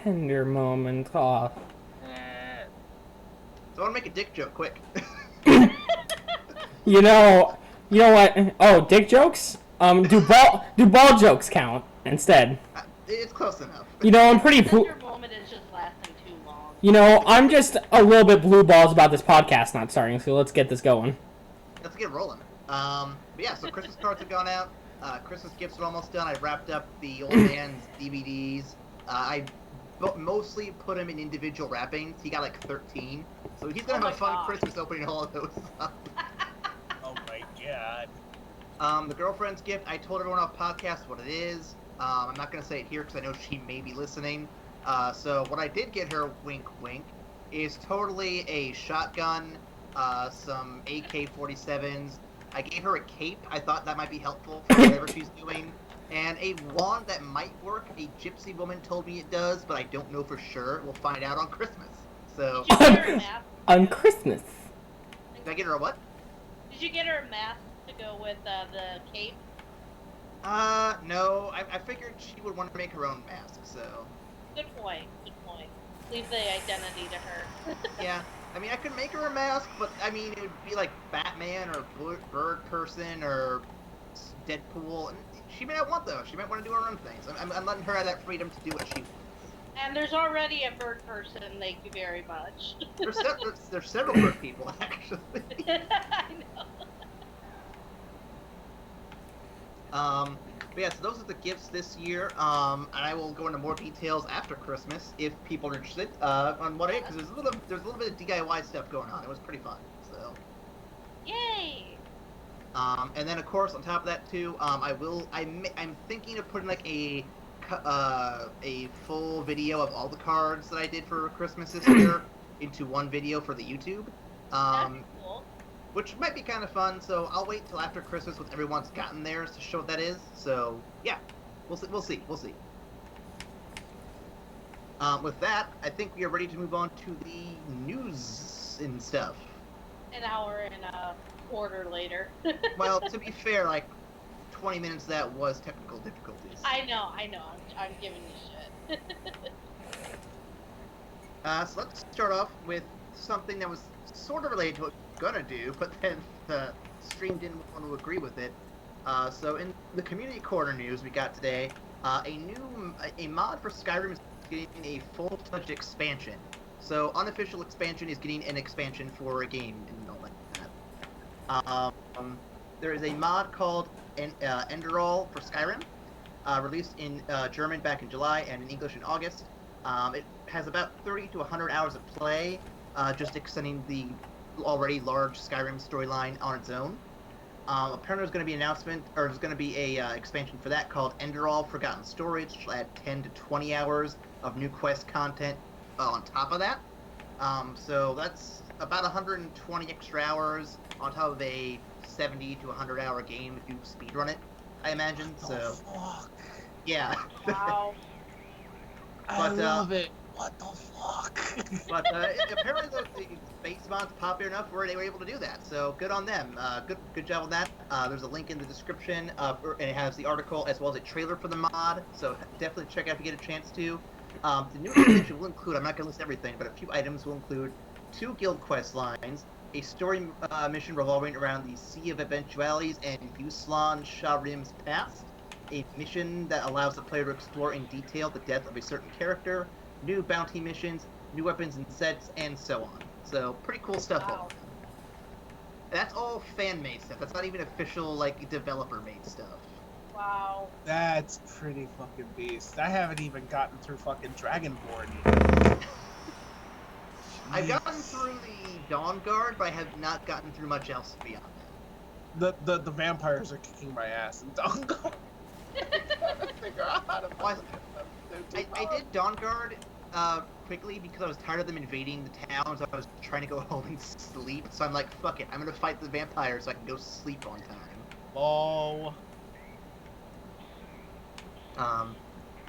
Tender moment. Aw. So I want to make a dick joke, quick. You know what? Oh, dick jokes? Do ball jokes count instead? It's close enough. You know, I'm pretty. Tender moment is just lasting too long. You know, I'm just a little bit blue balls about this podcast not starting, so let's get this going. Let's get rolling. But yeah, so Christmas cards have gone out. Christmas gifts are almost done. I wrapped up the old man's DVDs. I mostly put him in individual wrappings. He got like 13, so he's gonna have a fun Christmas opening all of those up. Oh my god. The girlfriend's gift, I told everyone off podcast what it is. I'm not going to say it here because I know she may be listening. So what I did get her, wink wink, is totally a shotgun, some AK-47s. I gave her a cape. I thought that might be helpful for whatever she's doing. And a wand that might work. A gypsy woman told me it does, but I don't know for sure. We'll find out on Christmas. So Did you get her a mask? On Christmas. did I get her a what? Did you get her a mask to go with the cape? No. I figured she would want to make her own mask, so... Good point. Good point. Leave the identity to her. Yeah. I mean, I could make her a mask, but, I mean, it would be like Batman or Bird Person or Deadpool. She may not want those. She might want to do her own things. I'm letting her have that freedom to do what she wants. And there's already a bird person, thank you very much. There's several bird people, actually. I know. But yeah, so those are the gifts this year. And I will go into more details after Christmas if people are interested on what it is, because there's a little bit of DIY stuff going on. It was pretty fun. So. Yay! And then of course on top of that too, I'm thinking of putting like a full video of all the cards that I did for Christmas this year into one video for the YouTube. That's cool. Which might be kind of fun, so I'll wait till after Christmas when everyone's gotten theirs to show what that is. So, yeah, we'll see. With that, I think we are ready to move on to the news and stuff. An hour and a quarter later. Well, to be fair, like, 20 minutes of that was technical difficulties. I know. I'm giving you shit. So let's start off with something that was sort of related to what we were gonna do, but then the stream didn't want to agree with it. So in the community corner news we got today, a mod for Skyrim is getting a full-fledged expansion. So unofficial expansion is getting an expansion for a game and all like that. There is a mod called Enderall for Skyrim, released in German back in July and in English in August. It has about 30 to 100 hours of play, just extending the already large Skyrim storyline on its own. Apparently there's going to be an announcement, or there's going to be a expansion for that called Enderall Forgotten Storage, which will add 10 to 20 hours of new quest content on top of that. So that's about 120 extra hours on top of a 70 to 100 hour game if you speedrun it, I imagine. So, yeah. Wow. I love it. What the fuck? But apparently the base mod's popular enough where they were able to do that. So good on them. Good job on that. There's a link in the description, and it has the article as well as a trailer for the mod. So definitely check out if you get a chance to. The new expansion will include, I'm not going to list everything, but a few items will include 2 guild quest lines, a story mission revolving around the Sea of Eventualities and Yuslan Sharim's past, a mission that allows the player to explore in detail the death of a certain character, new bounty missions, new weapons and sets, and so on. So, pretty cool stuff. Wow. That's all fan-made stuff. That's not even official, like, developer-made stuff. Wow. That's pretty fucking beast. I haven't even gotten through fucking Dragonborn yet. I've gotten through the Dawn Guard, but I have not gotten through much else beyond that. The vampires are kicking my ass in Dawn Guard. Figure out how to fight them. I did Dawn Guard quickly because I was tired of them invading the towns. I was trying to go home and sleep, so I'm like, fuck it, I'm gonna fight the vampires so I can go sleep on time. Oh.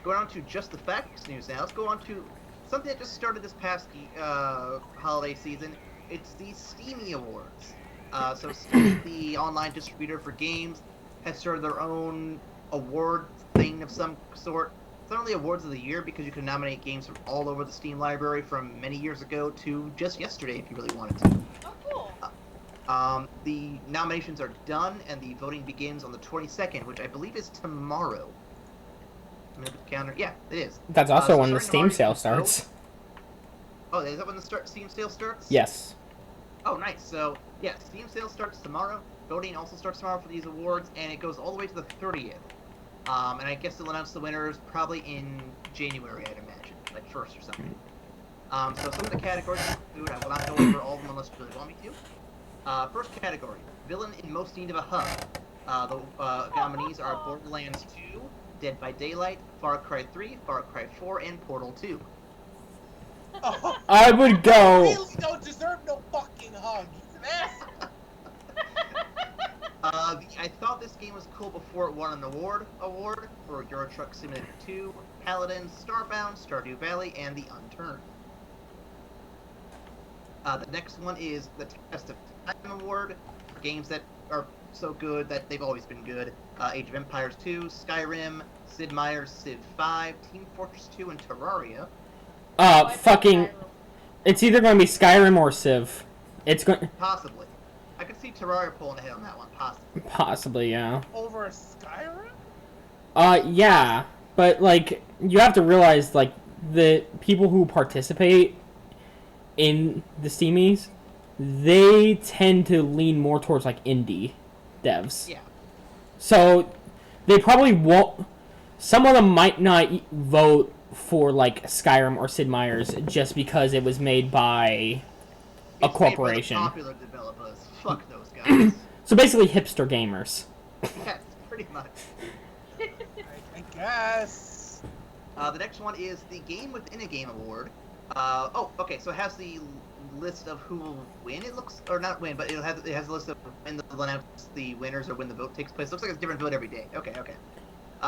Going on to just the facts news now. Let's go on to something that just started this past holiday season. It's the Steamy Awards. So Steam, the online distributor for games, has started their own award thing of some sort. It's not only awards of the year because you can nominate games from all over the Steam library from many years ago to just yesterday if you really wanted to. Oh, cool. The nominations are done and the voting begins on the 22nd, which I believe is tomorrow. I'm gonna put the calendar. Yeah, it is. That's also So when the starting Steam sale tomorrow. starts. Oh, is that when the Steam sale starts? Yes. Oh, nice. So, yeah, Steam sale starts tomorrow. Voting also starts tomorrow for these awards, and it goes all the way to the 30th. And I guess they'll announce the winners probably in January, I'd imagine, like 1st or something. So some of the categories include, I will not go over all of them unless you really want me to. First category, villain in most need of a hug. The nominees are Borderlands 2, Dead by Daylight, Far Cry 3, Far Cry 4, and Portal 2. Oh, I would go. really don't deserve no fucking hug. He's an asshole. I thought this game was cool before it won an award for Euro Truck Simulator 2, Paladins, Starbound, Stardew Valley, and The Unturned. The next one is the Test of Time Award for games that are so good that they've always been good. Age of Empires 2, Skyrim, Sid Meier's Civ 5, Team Fortress 2, and Terraria. Fucking... It's either going to be Skyrim or Civ. It's going... Possibly. I could see Terraria pulling ahead on that one, possibly. Possibly, yeah. Over Skyrim? Yeah. But, like, you have to realize, like, the people who participate in the Steamies, they tend to lean more towards, like, indie devs. Yeah. So, they probably won't... Some of them might not vote for, like, Skyrim or Sid Meier's just because it was made by a corporation. Made by the popular developers. Fuck those guys. So basically hipster gamers. Yes, pretty much. I guess. The next one is the Game Within a Game Award. Okay, so it has the list of who will win, it looks, or not win, but it has a list of when they'll announce the winners or when the vote takes place. It looks like it's a different vote every day. Okay.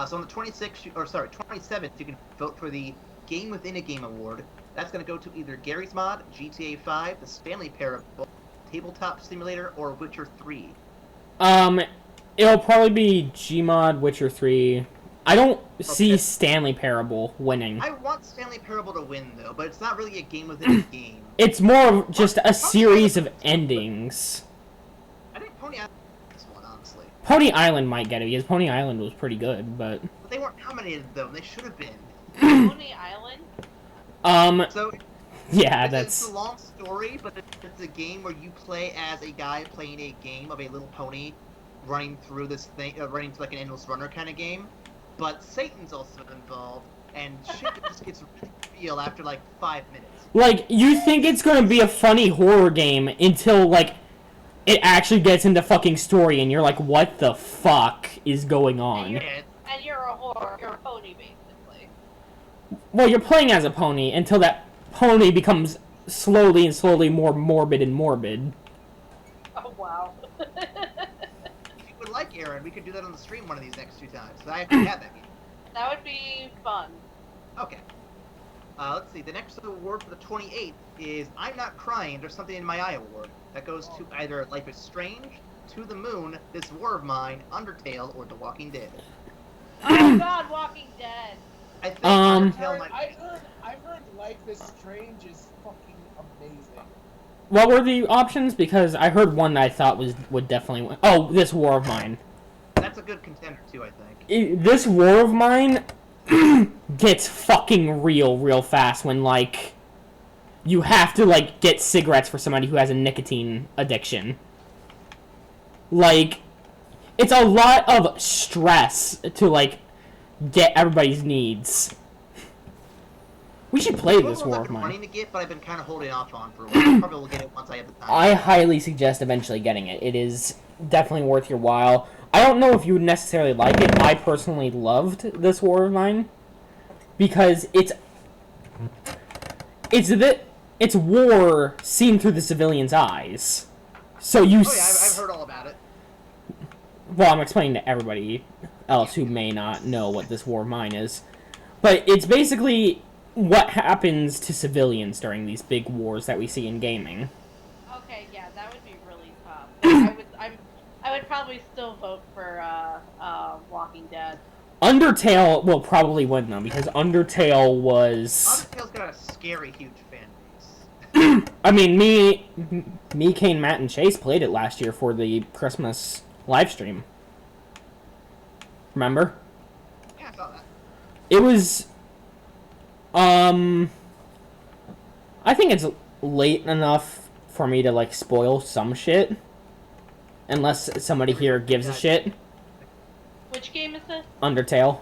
So on the 27th, you can vote for the Game Within a Game Award. That's going to go to either Gary's Mod, GTA 5, The Stanley Parable, Tabletop Simulator, or Witcher 3. It'll probably be Gmod, Witcher 3. I don't see Stanley Parable winning. I want Stanley Parable to win, though, but it's not really a game within a game. It's more of just a series of endings. I think Pony Island this one, honestly. Pony Island might get it, because Pony Island was pretty good, but... But they weren't nominated, though. They should have been. Pony Island? So... Yeah, It's a long story, but it's a game where you play as a guy playing a game of a little pony running through this thing, running through like an endless runner kind of game. But Satan's also involved, and shit just gets really real after like 5 minutes. Like, you think it's gonna be a funny horror game until, like, it actually gets into fucking story, and you're like, what the fuck is going on? And you're a pony, basically. Well, you're playing as a pony until that pony becomes slowly more morbid and morbid. Oh, wow. If you would like, Aaron, we could do that on the stream one of these next 2 times. I actually have that game. That would be fun. Okay. Let's see. The next award for the 28th is I'm Not Crying, There's Something in My Eye award. That goes to either Life is Strange, To the Moon, This War of Mine, Undertale, or The Walking Dead. Oh god, Walking Dead. I think Undertale might be. I've heard Life is Strange is fucking amazing. What were the options? Because I heard one that I thought would definitely win. Oh, This War of Mine. That's a good contender, too, I think. This War of Mine gets fucking real fast when, like, you have to, like, get cigarettes for somebody who has a nicotine addiction. Like, it's a lot of stress to, like, get everybody's needs. We should play This War of Mine. I've been wanting to get, but I've been kind of holding off on for a while. Probably will get it once I have the time. I highly suggest eventually getting it. It is definitely worth your while. I don't know if you would necessarily like it. I personally loved This War of Mine because it's war seen through the civilians' eyes. So you. Oh yeah, I've heard all about it. Well, I'm explaining to everybody else who may not know what This War of Mine is, but it's basically what happens to civilians during these big wars that we see in gaming. Okay, yeah, that would be really tough. I would probably still vote for Walking Dead. Undertale will probably win though, because Undertale's got a scary huge fan base. I mean, me, Kane, Matt, and Chase played it last year for the Christmas live stream. Remember? Yeah, I saw that. It was, I think it's late enough for me to, like, spoil some shit. Unless somebody here gives a shit. Which game is this? Undertale.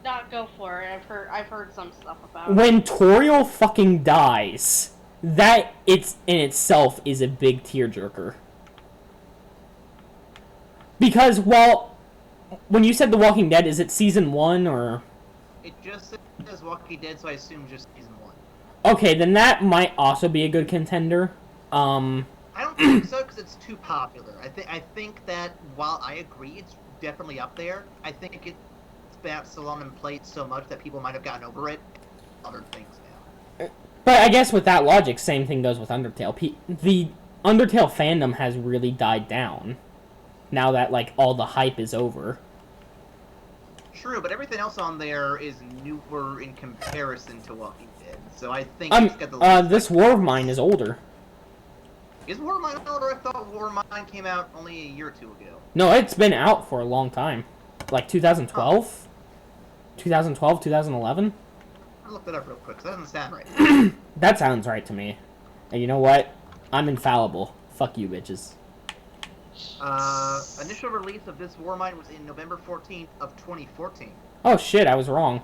Not go for it. I've heard some stuff about it. When Toriel fucking dies, that in itself is a big tearjerker. Because, well, when you said The Walking Dead, is it season 1 or? It just says Walking Dead, so I assume just season 1. Okay, then that might also be a good contender. I don't think so because it's too popular. I think that while I agree it's definitely up there, I think it's been so long and played so much that people might have gotten over it. Other things now. But I guess with that logic, same thing goes with Undertale. The Undertale fandom has really died down now that like all the hype is over. True, but everything else on there is newer in comparison to Walking Dead. So I think it's got the this War of Mine is older. Is War of Mine older? I thought War of Mine came out only a year or two ago. No, it's been out for a long time. Like 2012? 2012, 2011? I'll look that up real quick, because that doesn't sound right. That sounds right to me. And you know what? I'm infallible. Fuck you, bitches. Initial release of this War of Mine was in November 14th of 2014. Oh shit, I was wrong.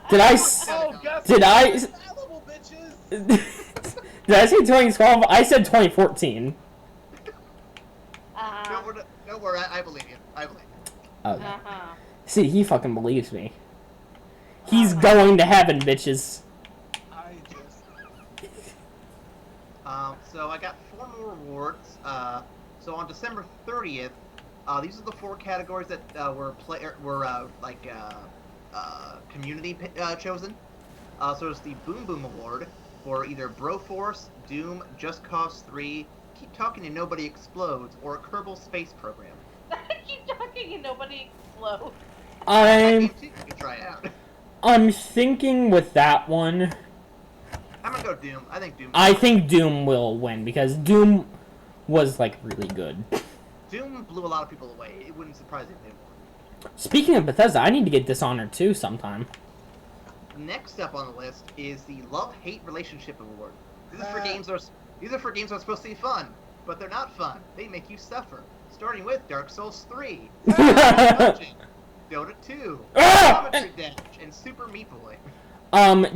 Did I? Infallible, bitches. Did I say 2012? I said 2014. Don't worry, I believe you. I believe you. Okay. See, he fucking believes me. He's going to heaven, bitches. So I got 4 more awards. So on December 30th, these are the 4 categories that were community chosen. So there's the Boom Boom Award for either Broforce, Doom, Just Cause 3, Keep Talking and Nobody Explodes, or Kerbal Space Program. Keep talking and nobody explodes. You can try out. I'm thinking with that one. I'm gonna go Doom. I think Doom will win because Doom was like really good. Doom blew a lot of people away. It wouldn't surprise me if they won. Speaking of Bethesda, I need to get Dishonored 2 sometime. Next up on the list is the Love-Hate Relationship Award. These are for games that are supposed to be fun, but they're not fun. They make you suffer. Starting with Dark Souls 3, Dota 2, Geometry Dash, and Super Meat Boy.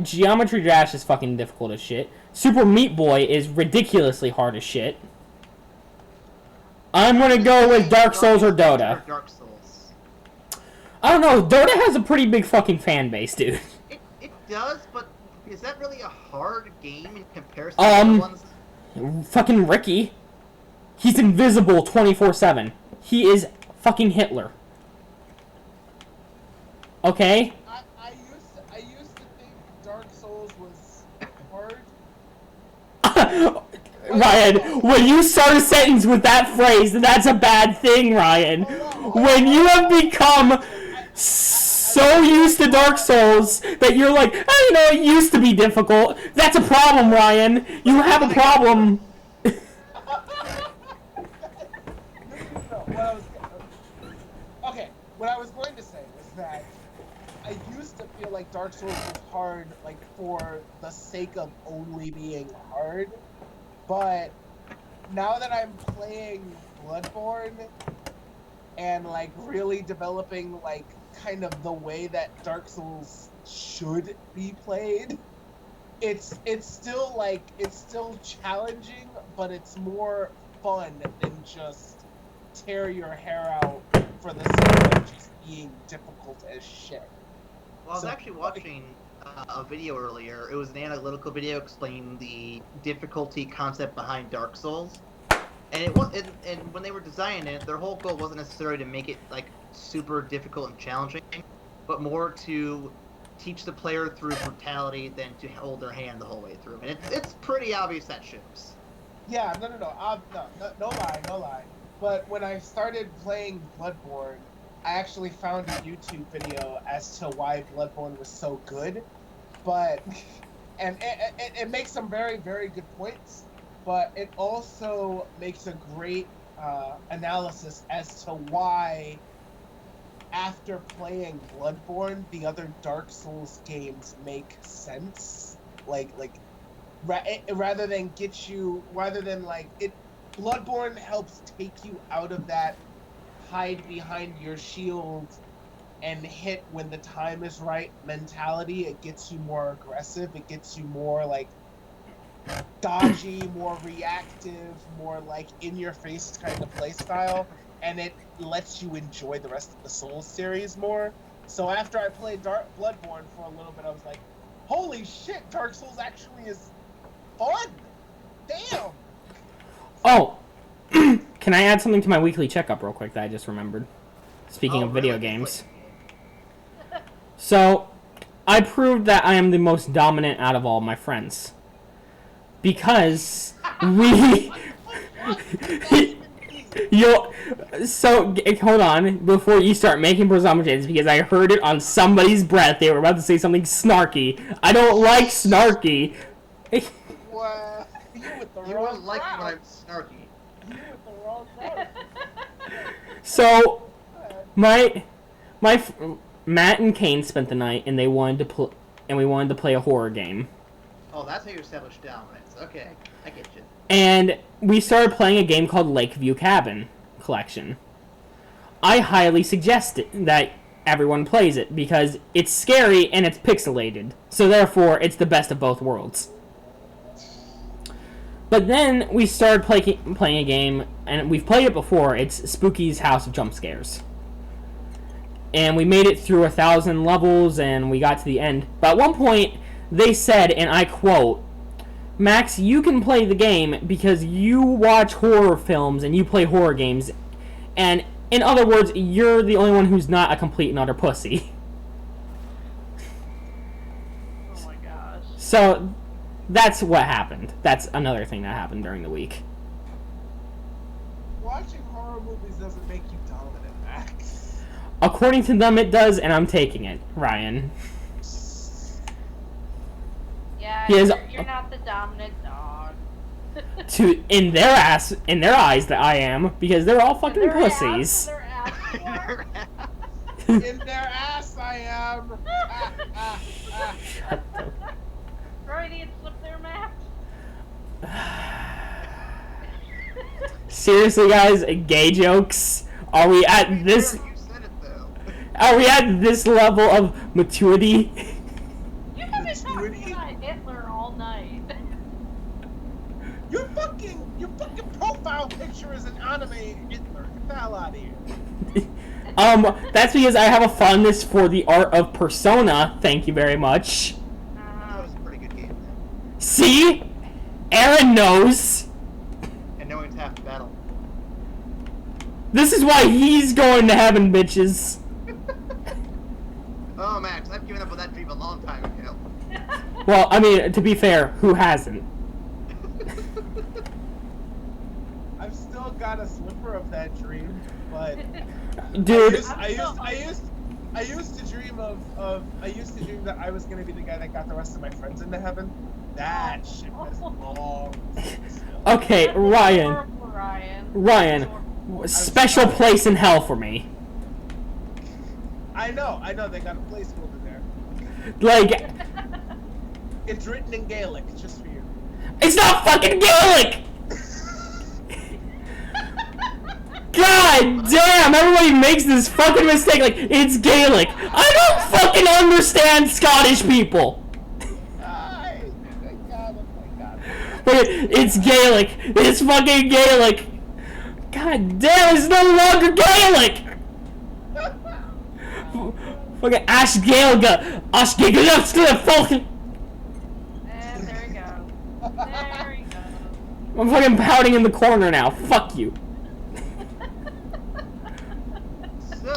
Geometry Dash is fucking difficult as shit. Super Meat Boy is ridiculously hard as shit. I'm gonna go with Dark Souls or Dota. Dark Souls. I don't know, Dota has a pretty big fucking fan base, dude. It does, but is that really a hard game in comparison to other ones? Fucking Ricky. He's invisible 24/7. He is fucking Hitler. Okay? I used to think Dark Souls was hard. Ryan, when you start a sentence with that phrase, that's a bad thing, Ryan. When you have become so used to Dark Souls that you're like, oh, you know, it used to be difficult, that's a problem, Ryan. You have a problem. What I was going to say was that I used to feel like Dark Souls was hard, like, for the sake of only being hard, but now that I'm playing Bloodborne and, like, really developing, like, kind of the way that Dark Souls should be played, it's still, like, it's still challenging, but it's more fun than just tear your hair out for the sake of just being difficult as shit. Well, I was actually watching a video earlier. It was an analytical video explaining the difficulty concept behind Dark Souls, and and when they were designing it, their whole goal wasn't necessarily to make it like super difficult and challenging, but more to teach the player through brutality than to hold their hand the whole way through. And it's pretty obvious that shows. Yeah, no lie. But when I started playing Bloodborne, I actually found a YouTube video as to why Bloodborne was so good. And it makes some very, very good points, but it also makes a great analysis as to why, after playing Bloodborne, the other Dark Souls games make sense. Rather than Bloodborne helps take you out of that hide behind your shield and hit when the time is right mentality. It gets you more aggressive. It gets you more like dodgy, more reactive, more like in-your-face kind of playstyle, and it lets you enjoy the rest of the Souls series more. So after I played Bloodborne for a little bit, I was like, holy shit, Dark Souls actually is fun! Damn! Oh, can I add something to my weekly checkup real quick that I just remembered? Speaking of video really? games. So, I proved that I am the most dominant out of all my friends. Because we... hold on, before you start making presumptions, because I heard it on somebody's breath. They were about to say something snarky. I don't like snarky. Wow. You won't like when I'm snarky. You with the wrong crowd. So, Matt and Kane spent the night, and we wanted to play a horror game. Oh, that's how you establish dominance. Okay, I get you. And we started playing a game called Lakeview Cabin Collection. I highly suggest that everyone plays it, because it's scary and it's pixelated. So therefore, it's the best of both worlds. But then we started playing a game, and we've played it before. It's Spooky's House of Jump Scares. And we made it through 1,000 levels, and we got to the end. But at one point, they said, and I quote, "Max, you can play the game because you watch horror films and you play horror games. And in other words, you're the only one who's not a complete and utter pussy." Oh my gosh. So, that's what happened. That's another thing that happened during the week. Watching horror movies doesn't make you dominant, Max. According to them, it does, and I'm taking it, Ryan. Yeah, Yes. you're not the dominant dog. In their eyes, that I am, because they're all fucking Their pussies. In their ass, I am. Shut the... Freudian slip there, Max. Seriously, guys, gay jokes? Are we at this? You said it though. Are we at this level of maturity? You have been talking about Hitler all night. Your fucking profile picture is an anime Hitler. Get the hell out of here. That's because I have a fondness for the art of Persona. Thank you very much. That was a pretty good game. See? Aaron knows. And knowing half the battle. This is why he's going to heaven, bitches. Oh, Max, I've given up on that dream a long time ago. Well, I mean, to be fair, who hasn't? I've still got a sliver of that dream, but Dude, I used to dream that I was gonna be the guy that got the rest of my friends into heaven. That shit was long. okay, That's Ryan. adorable, Ryan. Ryan, special place in hell for me. I know, they got a placeholder there. Like, It's written in Gaelic, just for you. it's not fucking Gaelic! God damn, everybody makes this fucking mistake, like, it's Gaelic. I don't fucking understand Scottish people. I got it. Like, it's Gaelic. It's fucking Gaelic. God damn, it's no longer Gaelic! Fucking Ash Gaelga. Ash Gaelga, fucking... And there we go. There we go. I'm fucking pouting in the corner now. Fuck you. So,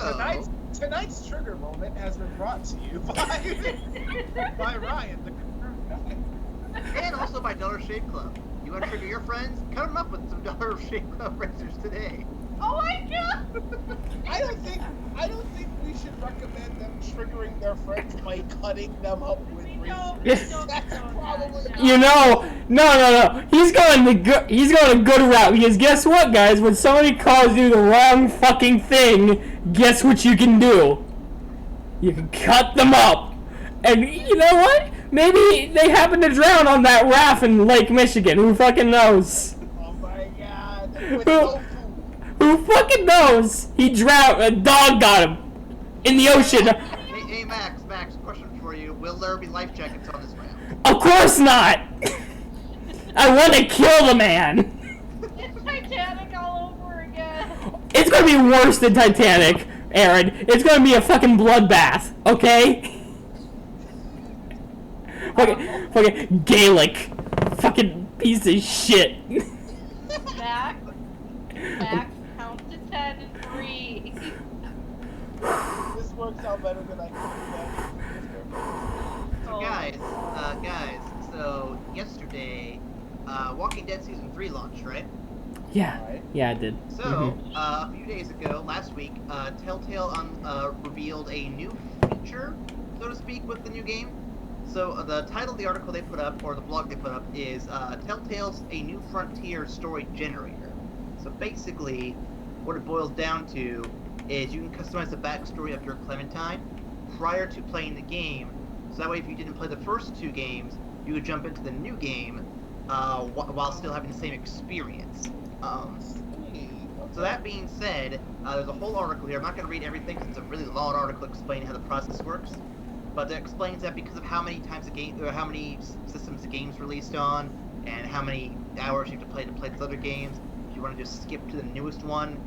Tonight's trigger moment has been brought to you by Ryan, the confirmed guy. and also by DollarShaveClub. You want to trigger your friends? Cut them up with some DollarShaveClub razors today. Oh my god! I don't think we should recommend them triggering their friends by cutting them up with razors. That's probably You know, no. He's going a good route, because guess what, guys? When somebody calls you the wrong fucking thing, guess what you can do? You can cut them up. And you know what? Maybe they happen to drown on that raft in Lake Michigan. Who fucking knows? Oh my god. With no food. Who fucking knows? He drowned. A dog got him in the ocean. Hey, Max, question for you. Will there be life jackets on this round? Of course not. I want to kill the man! It's Titanic all over again. It's gonna be worse than Titanic, Aaron. It's gonna be a fucking bloodbath, okay? Fucking Gaelic. Fucking piece of shit. Back, count to 10 and 3. This works out better than I could have imagined. So guys, so yesterday, Walking Dead Season 3 launched, right? Yeah, I did. So, a few days ago, last week, Telltale revealed a new feature, so to speak, with the new game. So, the title of the article they put up, or the blog they put up, is Telltale's A New Frontier Story Generator. So basically, what it boils down to is you can customize the backstory of your Clementine prior to playing the game. So that way, if you didn't play the first 2 games, you could jump into the new game while still having the same experience. So that being said, there's a whole article here. I'm not going to read everything because it's a really long article explaining how the process works. But it explains that because of how many times the game, or how many systems the game's released on, and how many hours you have to play these other games, if you want to just skip to the newest one,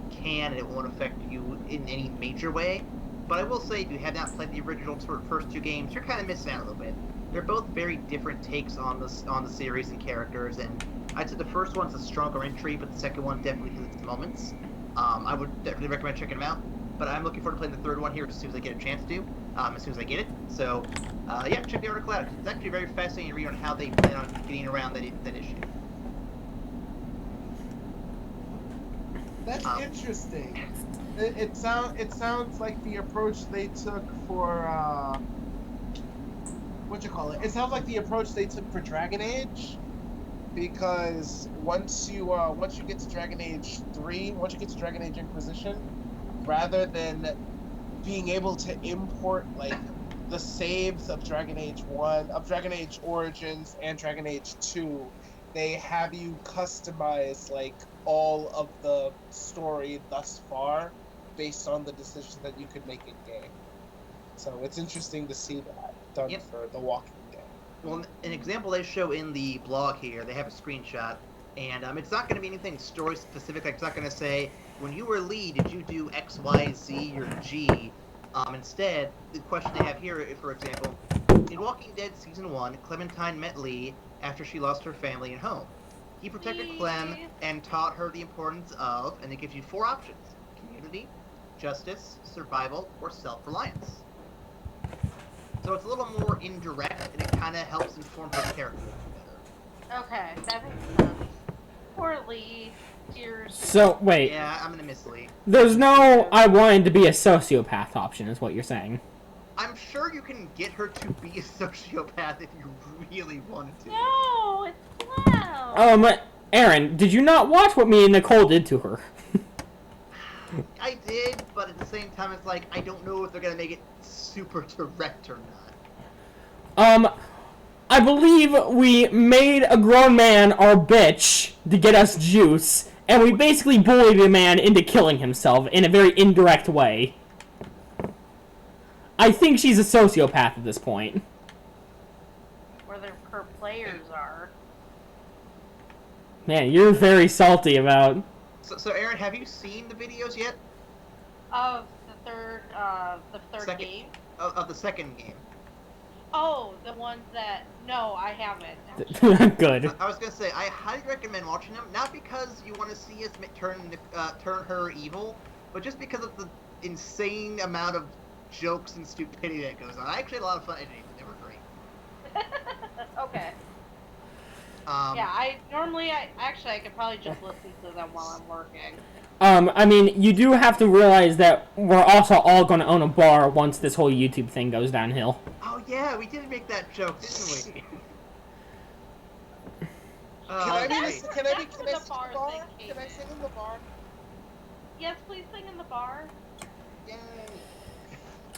you can, and it won't affect you in any major way. But I will say, if you have not played the original first 2 games, you're kind of missing out a little bit. They're both very different takes on the series and characters, and I'd say the first one's a stronger entry, but the second one definitely has its moments. I would definitely recommend checking them out. But I'm looking forward to playing the third one here as soon as I get a chance to. As soon as I get it. So, yeah, check the article out. It's actually very fascinating to read on how they plan on getting around that issue. That's interesting. It sounds like the approach they took for It sounds like the approach they took for Dragon Age, because once you get to Dragon Age 3, once you get to Dragon Age Inquisition, rather than being able to import like the saves of Dragon Age 1, of Dragon Age Origins and Dragon Age 2, they have you customize like all of the story thus far based on the decisions that you could make in game. So it's interesting to see that done for The Walking Dead. Well, an example they show in the blog here, they have a screenshot, and it's not going to be anything story specific. Like, it's not going to say, when you were Lee, did you do X, Y, Z, or G? Instead, the question they have here, for example, in Walking Dead Season 1, Clementine met Lee after she lost her family and home. He protected Clem and taught her the importance of, and it gives you 4 options: community, justice, survival, or self-reliance. So it's a little more indirect, and it kind of helps inform her character better. Okay, that makes sense. Poor Lee. Tears. So, wait. Yeah, I'm gonna miss Lee. There's no I wanted to be a sociopath option, is what you're saying. I'm sure you can get her to be a sociopath if you really wanted to. No, it's Clem. Aaron, did you not watch what me and Nicole did to her? I did, but at the same time, it's like, I don't know if they're gonna make it super direct or not. I believe we made a grown man our bitch to get us juice, and we basically bullied a man into killing himself in a very indirect way. I think she's a sociopath at this point. Where her players are. Man, you're very salty about... So Aaron, have you seen the videos yet? Of the third game? Of the second game. Oh, the ones that... No, I haven't. Good. I was gonna say, I highly recommend watching them, not because you want to see us turn her evil, but just because of the insane amount of jokes and stupidity that goes on. I actually had a lot of fun editing them. They were great. Okay. Yeah, I could probably just listen to them while I'm working. I mean, you do have to realize that we're also all going to own a bar once this whole YouTube thing goes downhill. Oh yeah, we did make that joke, didn't we? Can I sing in the bar? Thing, Can I sing in the bar? Yes, please sing in the bar. Yay.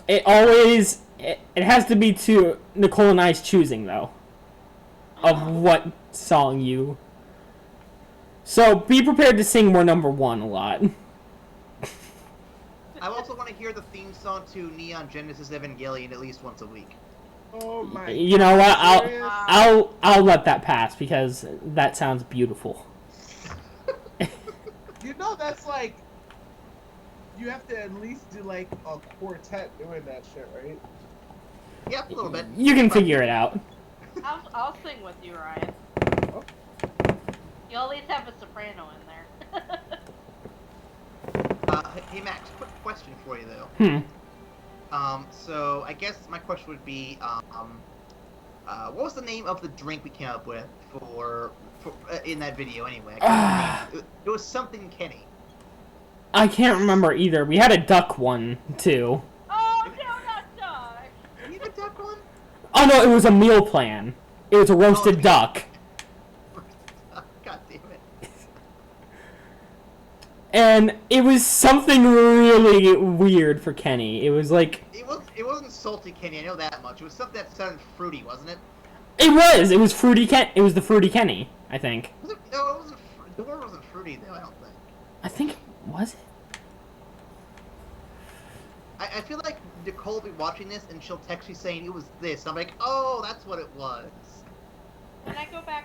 It has to be to Nicole and I's choosing, though, of what song you... So, be prepared to sing We're Number One a lot. I also want to hear the theme song to Neon Genesis Evangelion at least once a week. Oh my. You know what? Serious? I'll let that pass because that sounds beautiful. You know that's like. You have to at least do like a quartet doing that shit, right? Yep, a little bit. You can figure it out. I'll sing with you, Ryan. Oh. You always have a soprano in there. Hey Max, quick question for you though. So I guess my question would be, what was the name of the drink we came up with for in that video anyway? It was something Kenny. I can't remember either. We had a duck one too. Oh no, not duck! You have a duck one? Oh no, it was a meal plan. It was a roasted duck. God damn it. And it was something really weird for Kenny. It was like... It wasn't salty Kenny, I know that much. It was something that sounded fruity, wasn't it? It was! It was fruity Ken. It was the fruity Kenny, I think. No, it wasn't. The word wasn't fruity though, I don't think. I think... Was it? I feel like Nicole will be watching this and she'll text me saying it was this. I'm like, oh, that's what it was. When I go and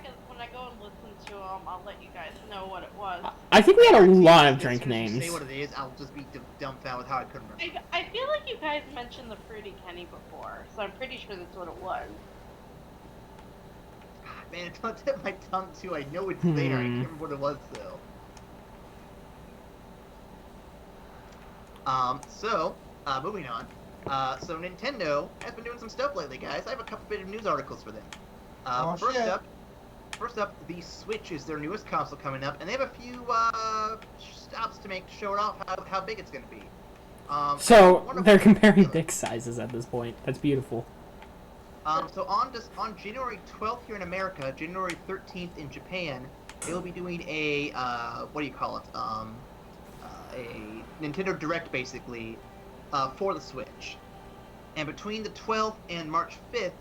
listen to them, I'll let you guys know what it was. I think we had a lot of As drink soon as you names. say what it is, I'll just be dumbfounded with how I couldn't remember. I feel like you guys mentioned the Fruity Kenny before, so I'm pretty sure that's what it was. Man, it's on the tip of my tongue too. I know it's there. I can't remember what it was though. Moving on. So Nintendo has been doing some stuff lately, guys. I have a couple bit of news articles for them. First up, the Switch is their newest console coming up, and they have a few stops to show it off how big it's going to be. So they're comparing dick sizes at this point. That's beautiful. So on January 12th here in America, January 13th in Japan, they will be doing a what do you call it? A Nintendo Direct basically for the Switch. And between the 12th and March 5th,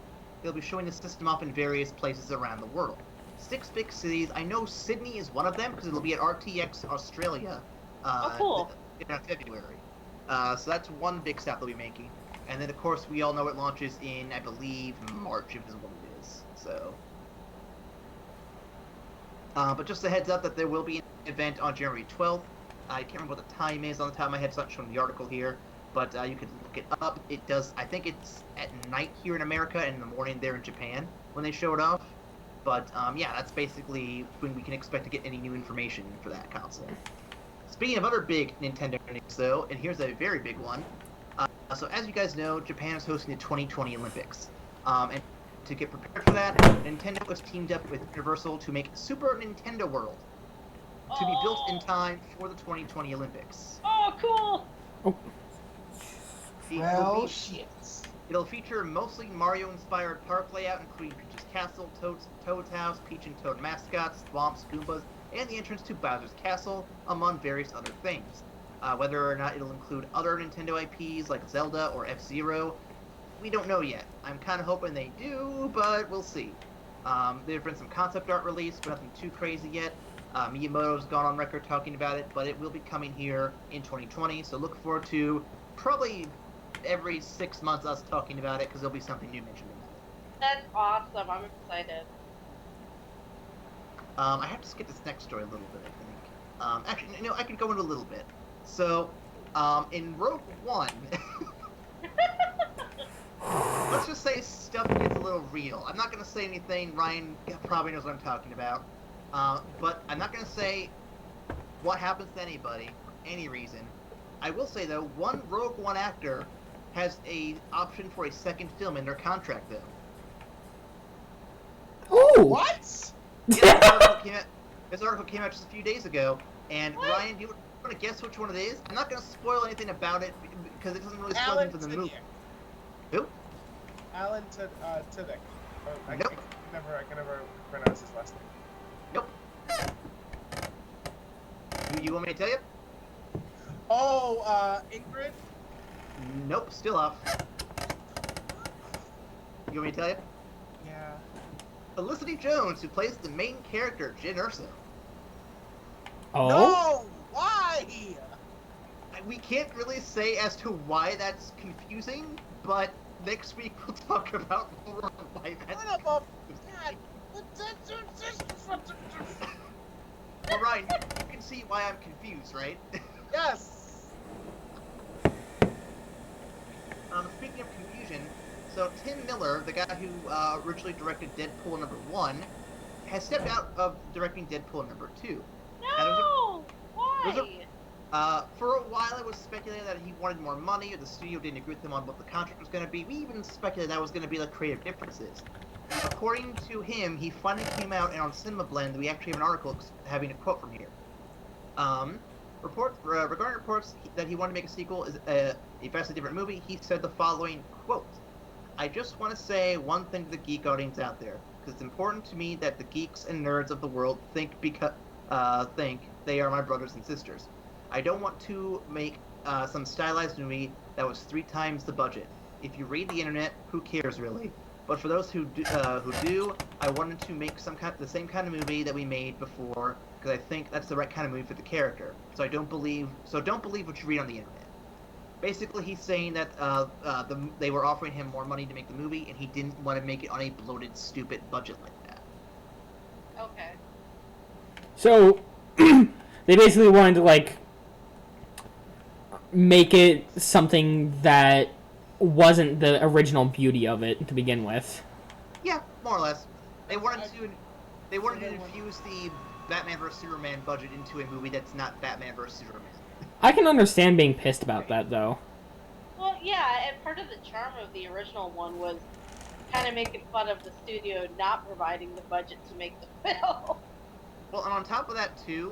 they'll be showing the system off in various places around the world. 6 big cities. I know Sydney is one of them because it'll be at RTX Australia Cool. in February. So that's one big stop they'll be making. And then, of course, we all know it launches in, I believe, March, if this is what it is. So, but just a heads up that there will be an event on January 12th. I can't remember what the time is on the top of my head. It's not showing the article here, but you can look it up. It does. I think it's at night here in America and in the morning there in Japan when they show it off. But yeah, that's basically when we can expect to get any new information for that console. Speaking of other big Nintendo news, though, and here's a very big one. So as you guys know, Japan is hosting the 2020 Olympics. And to get prepared for that, Nintendo has teamed up with Universal to make Super Nintendo World to be built in time for the 2020 Olympics. Oh, cool! Well, shit. It'll feature mostly Mario-inspired park layout, including Peach's Castle, Toad's House, Peach and Toad mascots, swamps, Goombas, and the entrance to Bowser's Castle, among various other things. Whether or not it'll include other Nintendo IPs like Zelda or F-Zero, we don't know yet. I'm kind of hoping they do, but we'll see. There have been some concept art released, but nothing too crazy yet. Miyamoto's gone on record talking about it, but it will be coming here in 2020, so look forward to probably every 6 months us talking about it, because there'll be something new mentioned about it. That's awesome. I'm excited. I have to skip this next story a little bit, I think. Actually, no, I could go into a little bit. So, in Rogue One, let's just say stuff gets a little real. I'm not going to say anything. Ryan probably knows what I'm talking about. But I'm not going to say what happens to anybody, for any reason. I will say, though, one Rogue One actor has a option for a second film in their contract, though. Oh! What? Yeah, this article came out just a few days ago, and What? Ryan, do you want to guess which one it is? I'm not going to spoil anything about it because it doesn't really spoil Alan anything for the movie. Tudyk. Who? Alan Tudyk. I Nope. can never pronounce his last name. Nope. You want me to tell you? Oh, Ingrid? Nope, still off. You want me to tell you? Yeah. Felicity Jones, who plays the main character, Jyn Erso. Oh? No! Why? We can't really say as to why that's confusing, but next week we'll talk about more live action. Son of a... God. Well, Ryan, you can see why I'm confused, right? Yes. Speaking of confusion, so Tim Miller, the guy who originally directed Deadpool #1, has stepped out of directing Deadpool #2. No! Why? For a while, it was speculated that he wanted more money, or the studio didn't agree with him on what the contract was going to be. We even speculated that was going to be like creative differences. According to him, he finally came out, and on Cinema Blend, we actually have an article having a quote from here. Regarding reports that he wanted to make a sequel is a vastly different movie, he said the following quote: "I just want to say one thing to the geek audience out there, because it's important to me that the geeks and nerds of the world think they are my brothers and sisters. I don't want to make some stylized movie that was 3 times the budget. If you read the internet, who cares really? But for those who do, I wanted to make the same kind of movie that we made before, because I think that's the right kind of movie for the character. So don't believe what you read on the internet." Basically, he's saying that they were offering him more money to make the movie, and he didn't want to make it on a bloated, stupid budget like that. Okay. So, they basically wanted to, like, make it something that wasn't the original beauty of it to begin with. Yeah, more or less. They wanted to infuse the Batman vs Superman budget into a movie that's not Batman vs Superman. I can understand being pissed about that, though. Well, yeah, and part of the charm of the original one was kind of making fun of the studio not providing the budget to make the film. Well, and on top of that, too,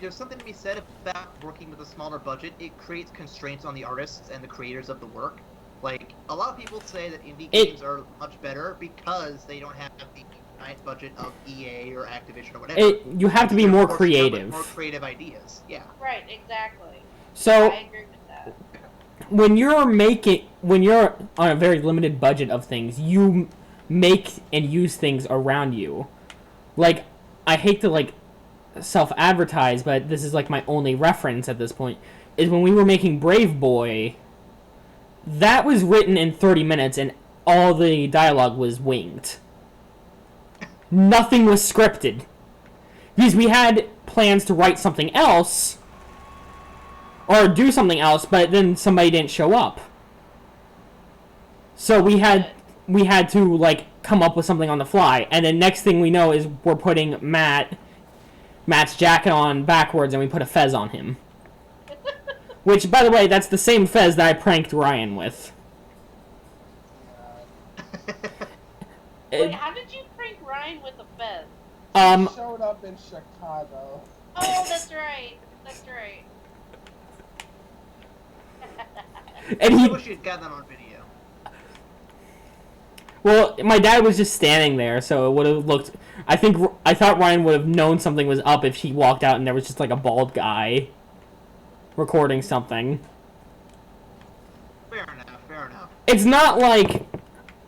there's something to be said about working with a smaller budget. It creates constraints on the artists and the creators of the work. Like, a lot of people say that indie games are much better because they don't have the giant budget of EA or Activision or whatever. You have to be more creative. More creative ideas, yeah. Right, exactly. So, I agree with that. when you're on a very limited budget of things, you make and use things around you. Like, I hate to, like, self-advertise, but this is, like, my only reference at this point, is when we were making Brave Boy, that was written in 30 minutes, and all the dialogue was winged. Nothing was scripted. Because we had plans to write something else, or do something else, but then somebody didn't show up. So we had to, like, come up with something on the fly, and then next thing we know is we're putting Matt's jacket on backwards, and we put a fez on him. Which, by the way, that's the same fez that I pranked Ryan with. Wait, how did you prank Ryan with a fez? He showed up in Chicago. Oh, that's right. That's right. And I wish you'd got that on video. Well, my dad was just standing there, so it would have looked... I thought Ryan would have known something was up if he walked out and there was just, like, a bald guy recording something. Fair enough. It's not like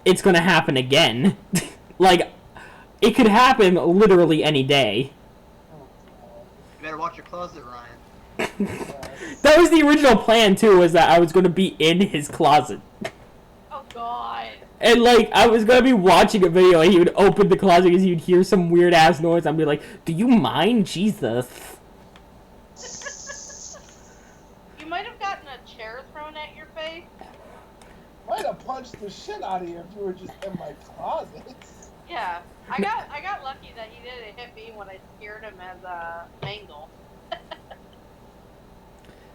it's gonna happen again. Like, it could happen literally any day. You better watch your closet, Ryan. That was the original plan, too, was that I was gonna be in his closet. Oh, God. And, like, I was gonna be watching a video, and he would open the closet because you'd hear some weird-ass noise, and I'd be like, do you mind? Jesus. You might have gotten a chair thrown at your face. Might have punched the shit out of you if you were just in my closet. Yeah. I got lucky that he didn't hit me when I scared him as a mangle.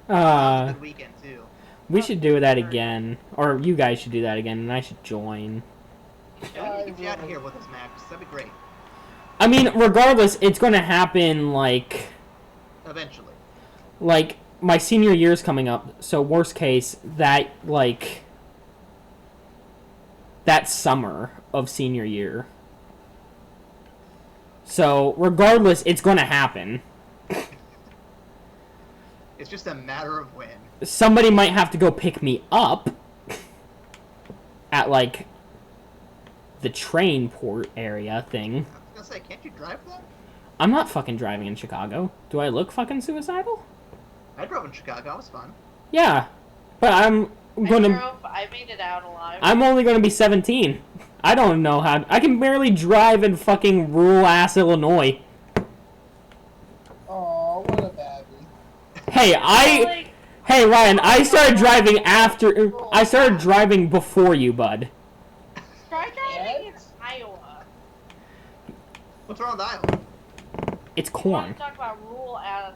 That was a good weekend, too. We should do that again. Or you guys should do that again, and I should join. Yeah, we need to get you out of here with us, Max. That'd be great. I mean, regardless, it's going to happen, like... Eventually. Like, my senior year's coming up, so worst case, that summer of senior year. So, regardless, it's going to happen. It's just a matter of when. Somebody might have to go pick me up at, like, the train port area thing. I was gonna say, can't you drive that? I'm not fucking driving in Chicago. Do I look fucking suicidal? I drove in Chicago. It was fun. Yeah. But I made it out alive. I'm only gonna be 17. I don't know how. I can barely drive in fucking rural ass Illinois. Oh, what a baby. Hey, Ryan, I started driving after. I started driving before you, bud. Try driving in Iowa. What's wrong with Iowa? It's I corn. want to talk about rural ass.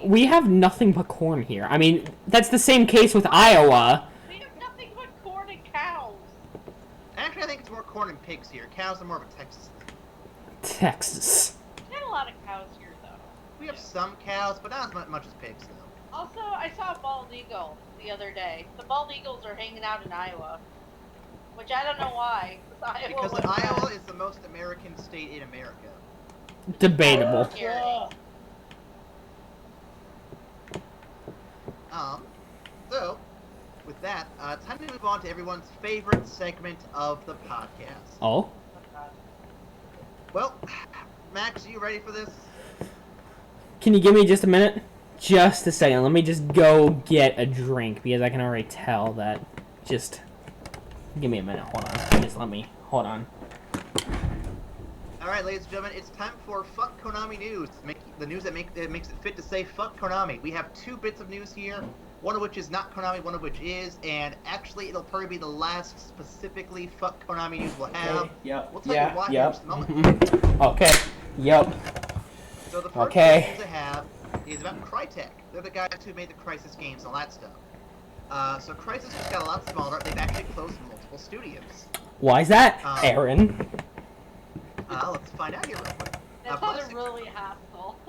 We have nothing but corn here. I mean, that's the same case with Iowa. We have nothing but corn and cows. Actually, I think it's more corn and pigs here. Cows are more of a Texas thing. Texas. We have a lot of cows here, though. We have some cows, but not as much as pigs, though. Also, I saw a bald eagle the other day. The bald eagles are hanging out in Iowa. Which I don't know why. Because Iowa is the most American state in America. Debatable. Yeah. So, with that, time to move on to everyone's favorite segment of the podcast. Oh? Well, Max, are you ready for this? Can you give me just a minute? Just a second. Let me just go get a drink because I can already tell that. Just give me a minute. Hold on. Just let me. Hold on. Alright, ladies and gentlemen, it's time for Fuck Konami News. The news that makes it fit to say Fuck Konami. We have 2 bits of news here, one of which is not Konami, one of which is, and actually it'll probably be the last specifically Fuck Konami news we'll have. Okay, yep, We'll tell you why in just a moment. Okay, yep. So the first news I have is about Crytek. They're the guys who made the Crysis games and all that stuff. So Crysis just got a lot smaller. They've actually closed multiple studios. Why is that, Aaron? Let's find out here real quick. That sounded really hostile.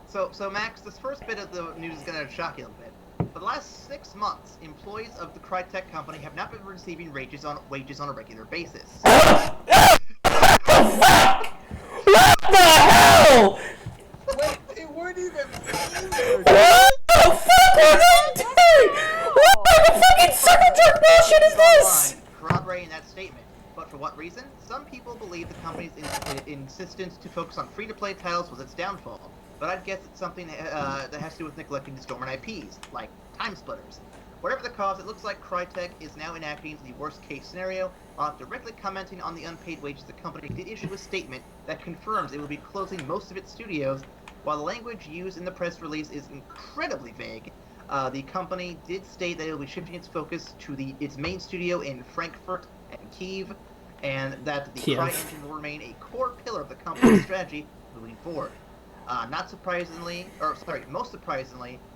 So Max, this first bit of the news is going to shock you a little bit. For the last 6 months, employees of the Crytek company have not been receiving wages on a regular basis. What the hell? Wait, they weren't even What the fuck was I doing? What the fucking circle jerk bullshit is this? Corroborating that statement. But for what reason? Some people believe the company's insistence to focus on free-to-play titles was its downfall. But I'd guess it's something that has to do with neglecting its dormant IPs, like Time Splitters. Whatever the cause, it looks like Crytek is now enacting the worst-case scenario, while directly commenting on the unpaid wages. The company did issue a statement that confirms it will be closing most of its studios. While the language used in the press release is incredibly vague, the company did state that it will be shifting its focus to its main studio in Frankfurt and Kyiv, and that the Cry engine will remain a core pillar of the company's strategy moving forward. Most surprisingly,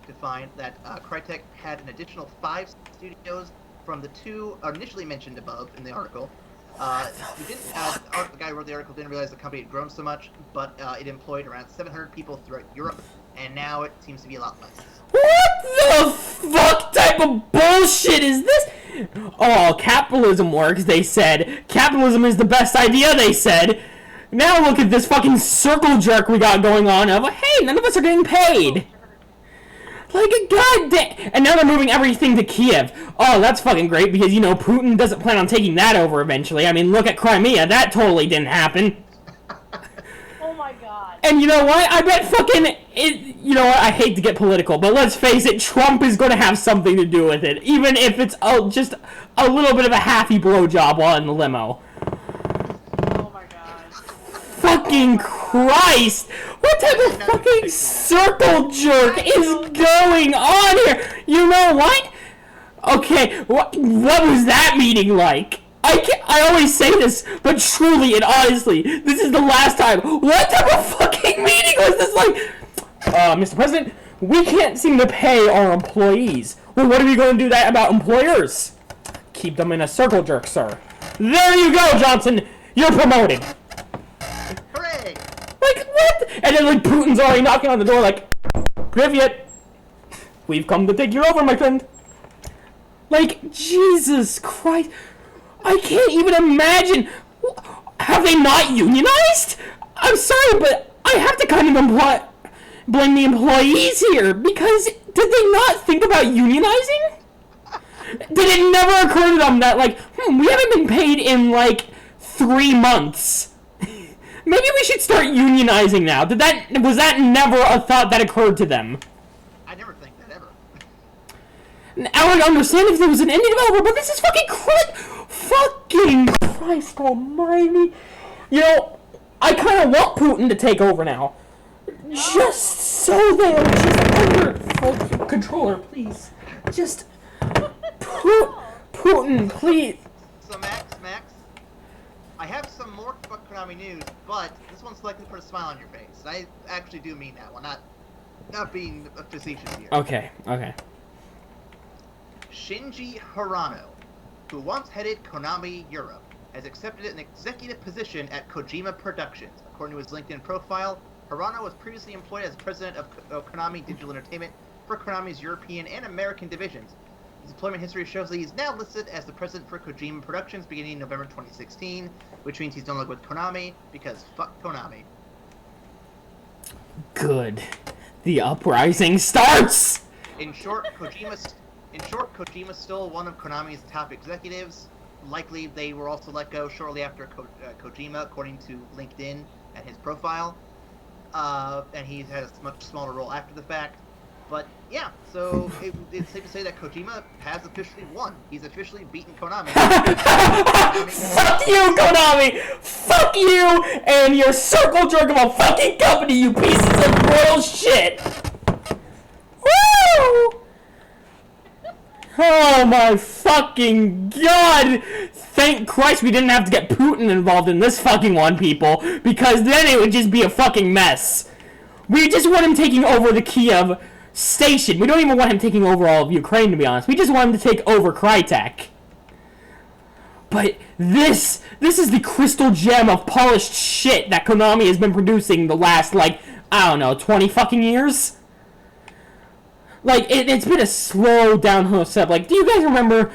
to find that Crytek had an additional 5 studios from the 2 initially mentioned above in the article. The guy who wrote the article didn't realize the company had grown so much, but it employed around 700 people throughout Europe, and now it seems to be a lot less. What the fuck type of bullshit is this? Oh, capitalism works, they said. Capitalism is the best idea, they said. Now look at this fucking circle jerk we got going on of, hey, none of us are getting paid. Like, goddamn. And now they're moving everything to Kiev. Oh, that's fucking great because, you know, Putin doesn't plan on taking that over eventually. I mean, look at Crimea. That totally didn't happen. Oh my god. And you know what? I bet fucking you know what? I hate to get political, but let's face it, Trump is going to have something to do with it. Even if it's just a little bit of a happy blowjob while in the limo. Oh my god. Fucking Christ! What type of fucking circle jerk is going on here? You know what? Okay, what was that meeting like? I always say this, but truly and honestly, this is the last time. What type of fucking meeting was this like? Mr. President, we can't seem to pay our employees. Well, what are we going to do that about employers? Keep them in a circle jerk, sir. There you go, Johnson. You're promoted. Hooray! Like, what? And then, like, Putin's already knocking on the door, like, Privyet, we've come to take you over, my friend. Like, Jesus Christ. I can't even imagine. Have they not unionized? I'm sorry, but I have to kind of blame the employees here, because did they not think about unionizing? Did it never occur to them that, like, we haven't been paid in, like, 3 months. Maybe we should start unionizing now. Was that never a thought that occurred to them? I never think that ever. I would understand if there was an indie developer, but this is fucking Christ almighty. You know, I kind of want Putin to take over now. Just so they are just under full controller, please. Just Putin, please. So Max, I have some more Fuckonami news, but this one's likely to put a smile on your face. I actually do mean that one, not being facetious here. Okay. Shinji Hirano, who once headed Konami Europe, has accepted an executive position at Kojima Productions. According to his LinkedIn profile, Hirano was previously employed as president of Konami Digital Entertainment for Konami's European and American divisions. His employment history shows that he's now listed as the president for Kojima Productions beginning in November 2016, which means he's no longer with Konami, because fuck Konami. Good. The uprising starts! In short, Kojima's still one of Konami's top executives. Likely, they were also let go shortly after Kojima, according to LinkedIn and his profile. And he's had a much smaller role after the fact. But yeah, so it's safe to say that Kojima has officially won. He's officially beaten Konami. Fuck you, Konami! Fuck you and your circle jerk of a fucking company, you pieces of royal shit! Woo! Oh my fucking god! Thank Christ we didn't have to get Putin involved in this fucking one, people, because then it would just be a fucking mess. We just want him taking over the Kiev station. We don't even want him taking over all of Ukraine, to be honest. We just want him to take over Crytek. But this is the crystal gem of polished shit that Konami has been producing the last, like, I don't know, 20 fucking years? Like, it's been a slow downhill step. Like, do you guys remember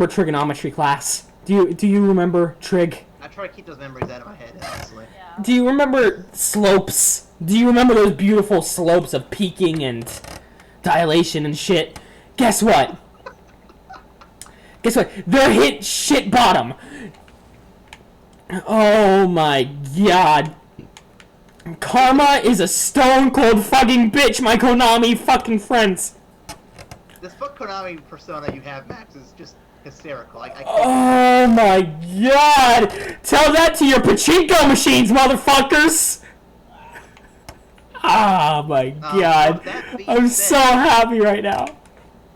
trigonometry class? Do you remember trig? I try to keep those memories out of my head, honestly. Yeah. Do you remember slopes? Do you remember those beautiful slopes of peaking and dilation and shit? Guess what? They're hit shit bottom. Oh my god. Karma is a stone cold fucking bitch, my Konami fucking friends. This fuck Konami persona you have, Max, is just hysterical. I can't. Oh my god! Tell that to your pachinko machines, motherfuckers! Ah, my god. I'm so happy right now.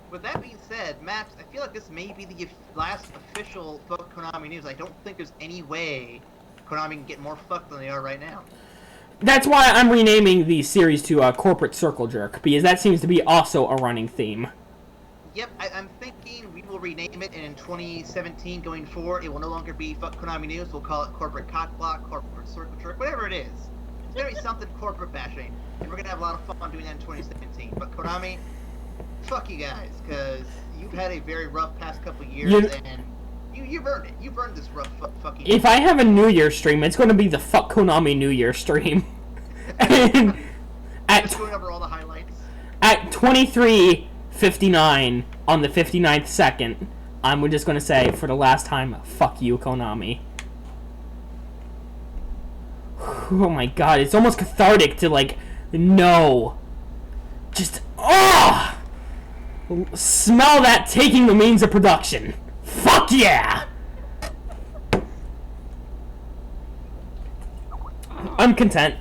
With that being said, Max, I feel like this may be the last official fuck Konami news. I don't think there's any way Konami can get more fucked than they are right now. That's why I'm renaming the series to Corporate Circle Jerk, because that seems to be also a running theme. Yep, I'm thinking we will rename it, and in 2017 going forward, it will no longer be Fuck Konami News. We'll call it Corporate Cockblock, Corporate Circle Jerk, whatever it is. It's going to be something corporate bashing, and we're going to have a lot of fun doing that in 2017. But Konami, fuck you guys, because you've had a very rough past couple years, and you've earned it. You've earned this rough fucking... If I have a New Year stream, it's going to be the Fuck Konami New Year stream. And just going over all the highlights. At 23:59 on the 59th second, I'm just going to say, for the last time, fuck you, Konami. Oh my god, it's almost cathartic to, like, know. Just, smell that taking the means of production. Fuck yeah! I'm content.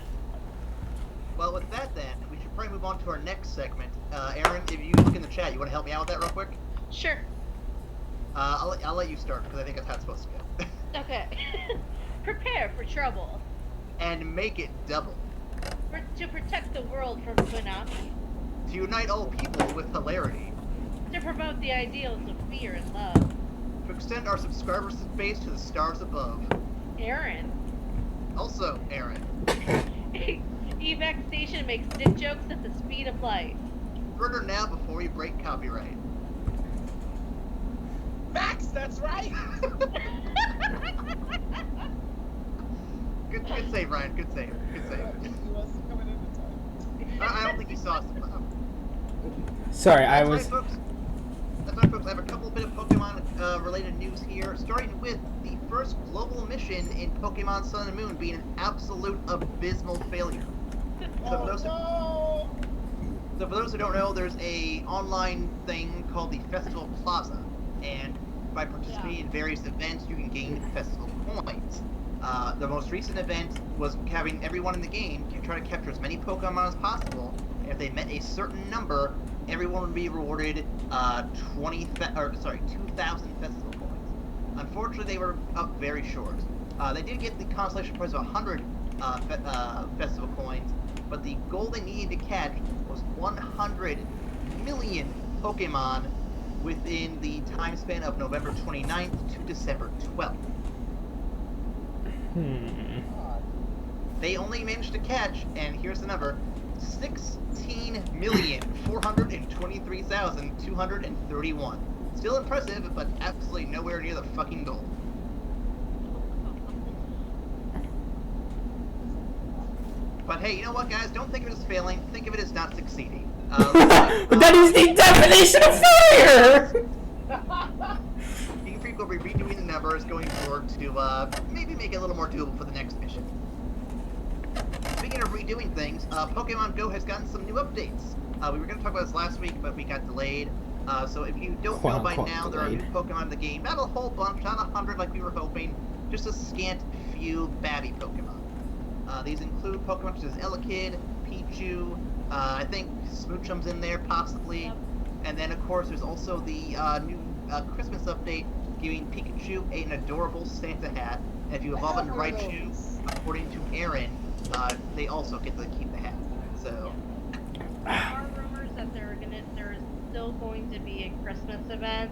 Well, with that then, we should probably move on to our next segment. Aaron, if you look in the chat, you want to help me out with that real quick? Sure. I'll let you start, because I think that's how it's supposed to go. Okay. Prepare for trouble. And make it double. To protect the world from Konami. To unite all people with hilarity. To promote the ideals of fear and love. To extend our subscriber base to the stars above. Aaron. Also, Aaron. E-Vac Station makes dick jokes at the speed of light. Murder now before we break copyright. Max, that's right! Good save, Ryan. Good save. He wasn't coming in time. I don't think he saw us. Sorry, I That's was... right, folks. That's right, folks. I have a couple bit of Pokemon related news here, starting with the first global mission in Pokemon Sun and Moon being an absolute abysmal failure. So Oh, no! So for those who don't know, there's a online thing called the Festival Plaza, and by participating in various events, you can gain festival coins. The most recent event was having everyone in the game try to capture as many Pokemon as possible, and if they met a certain number, everyone would be rewarded 2,000 festival coins. Unfortunately, they were up very short. They did get the consolation prize of 100 festival coins, but the goal they needed to catch was 100 million Pokemon within the time span of November 29th to December 12th. They only managed to catch, and here's the number, 16,423,231. Still impressive, but absolutely nowhere near the fucking goal. But hey, you know what, guys? Don't think of it as failing. Think of it as not succeeding. But that is the definition of failure! Game Freak will be redoing the numbers going forward to maybe make it a little more doable for the next mission. Speaking of redoing things, Pokemon Go has gotten some new updates. We were going to talk about this last week, but we got delayed. So if you don't know by now, there are new Pokemon in the game. Not a whole bunch, not 100 like we were hoping. Just a scant few batty Pokemon. These include Pokemon such as Elekid, Pichu, I think Smoochum's in there, possibly. Yep. And then, of course, there's also the new Christmas update giving Pikachu an adorable Santa hat. And if you evolve into Raichu, according to Aaron, they also get to keep the hat. So, there are rumors that there is still going to be a Christmas event.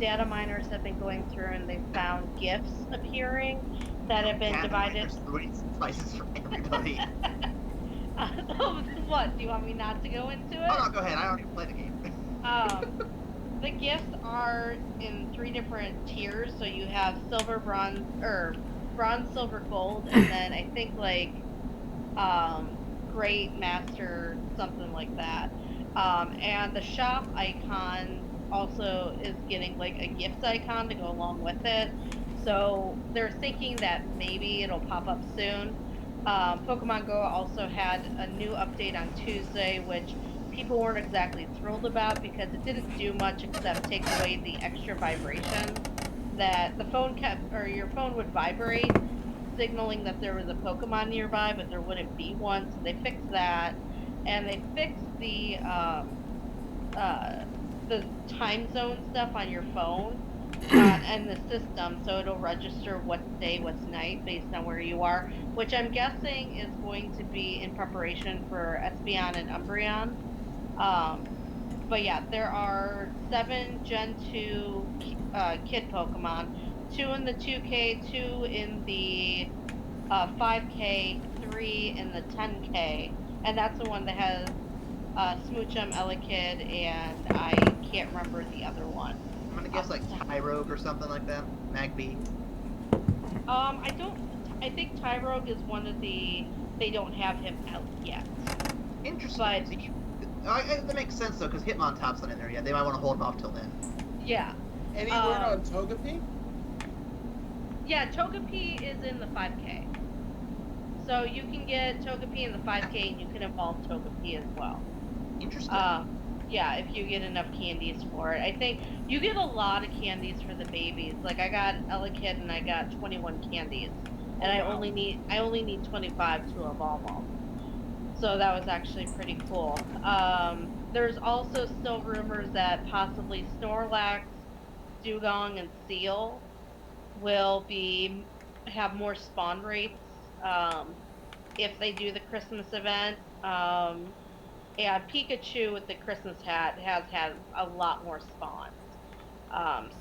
Data miners have been going through and they've found gifts appearing that have been divided. Surprises for everybody. What? Do you want me not to go into it? Oh no, go ahead. I already played the game. The gifts are in 3 different tiers. So you have silver, bronze, silver, gold, and then I think like great master, something like that. And the shop icon also is getting like a gift icon to go along with it. So they're thinking that maybe it'll pop up soon. Pokemon Go also had a new update on Tuesday, which people weren't exactly thrilled about because it didn't do much except take away the extra vibration that the phone kept, or your phone would vibrate, signaling that there was a Pokemon nearby, but there wouldn't be one. So they fixed that, and they fixed the time zone stuff on your phone and the system, so it'll register what's day, what's night based on where you are, which I'm guessing is going to be in preparation for Espeon and Umbreon. But yeah, there are 7 Gen 2 kid Pokemon, 2 in the 2K, 2 in the 5K, 3 in the 10K, and that's the one that has Smoochum, Elekid, and I can't remember the other one. I'm gonna guess like Tyrogue or something like that. Magby. I think Tyrogue is one of the. They don't have him out yet. Interesting. But, that makes sense though, because Hitmontop's not in there yet. They might want to hold him off till then. Yeah. Any word on Togepi? Yeah, Togepi is in the 5K. So you can get Togepi in the 5K, and you can evolve Togepi as well. Interesting. Yeah, if you get enough candies for it. I think you get a lot of candies for the babies. Like I got Elekid and I got 21 candies, and I only need 25 to evolve them. So that was actually pretty cool. There's also still rumors that possibly Snorlax, Dugong, and Seal will have more spawn rates if they do the Christmas event. And Pikachu with the Christmas hat has had a lot more spawns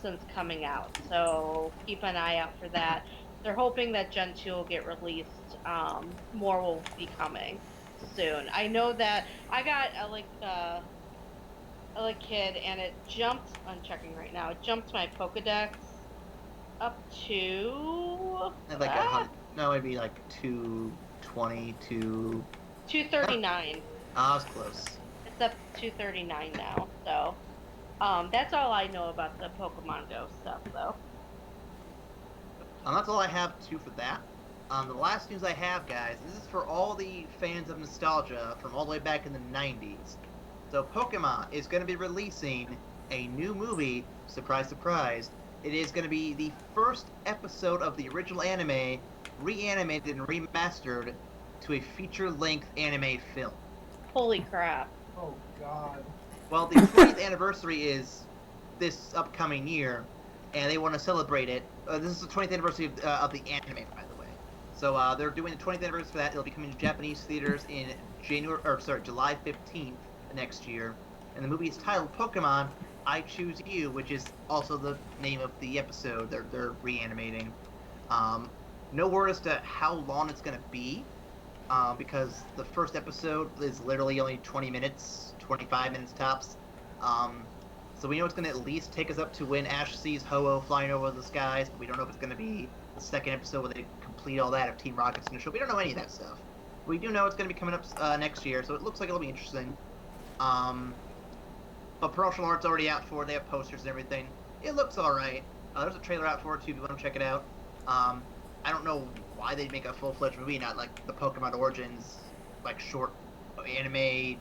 since coming out. So keep an eye out for that. They're hoping that Gen 2 will get released. More will be coming soon. I know that I got Elekid and it jumped, I'm checking right now, it jumped my Pokedex up to... No, it'd be like 220 to... 239. Ah, it's close. It's up to 239 now, so that's all I know about the Pokemon Go stuff, though. That's all I have too for that. The last news I have, guys, this is for all the fans of nostalgia from all the way back in the 90s. So Pokemon is going to be releasing a new movie, surprise, surprise. It is going to be the first episode of the original anime, reanimated and remastered to a feature-length anime film. Holy crap. Oh God. Well, the 20th anniversary is this upcoming year, and they want to celebrate it. This is the 20th anniversary of the anime, by the way. So they're doing the 20th anniversary for that. It'll be coming to Japanese theaters in July 15th next year. And the movie is titled Pokemon I Choose You, which is also the name of the episode they're reanimating. No word as to how long it's going to be, because the first episode is literally only 20 minutes, 25 minutes tops. So we know it's going to at least take us up to when Ash sees Ho-Oh flying over the skies, but we don't know if it's going to be the second episode where they complete all that, if Team Rocket's going to show. We don't know any of that stuff. We do know it's going to be coming up next year, so it looks like it'll be interesting. But promotional art's already out for it. They have posters and everything. It looks alright. There's a trailer out for it too if you want to check it out. I don't know why they'd make a full-fledged movie, not like the Pokemon Origins, like short anime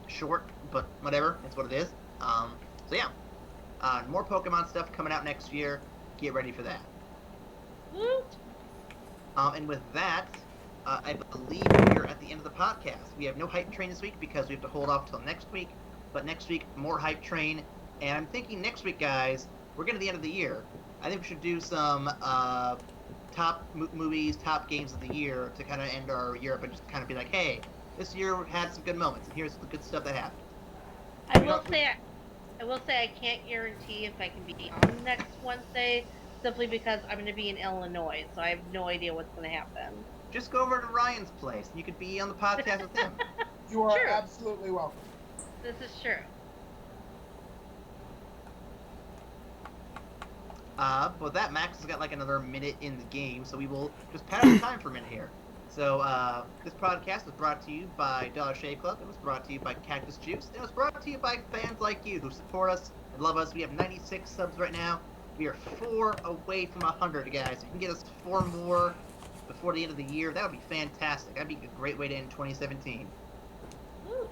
short, but whatever. It's what it is. So yeah, more Pokemon stuff coming out next year. Get ready for that. Woot. And with that, I believe we're at the end of the podcast. We have no hype train this week because we have to hold off till next week. But next week, more hype train. And I'm thinking next week, guys, we're getting to the end of the year. I think we should do some top movies, top games of the year to kind of end our year up and just kind of be like, hey, this year had some good moments, and here's the good stuff that happened. I will say I can't guarantee if I can be on next Wednesday, simply because I'm going to be in Illinois, so I have no idea what's going to happen. Just go over to Ryan's place, and you could be on the podcast with him. You are True. absolutely welcome. This is true. But that Max has got like another minute in the game, so we will just pass the time for a minute here. So, this podcast was brought to you by DollarShaveClub. It was brought to you by Cactus Juice. It was brought to you by fans like you who support us and love us. We have 96 subs right now. We are 4 away from 100, guys. If you can get us 4 more before the end of the year, that would be fantastic. That'd be a great way to end 2017. Ooh.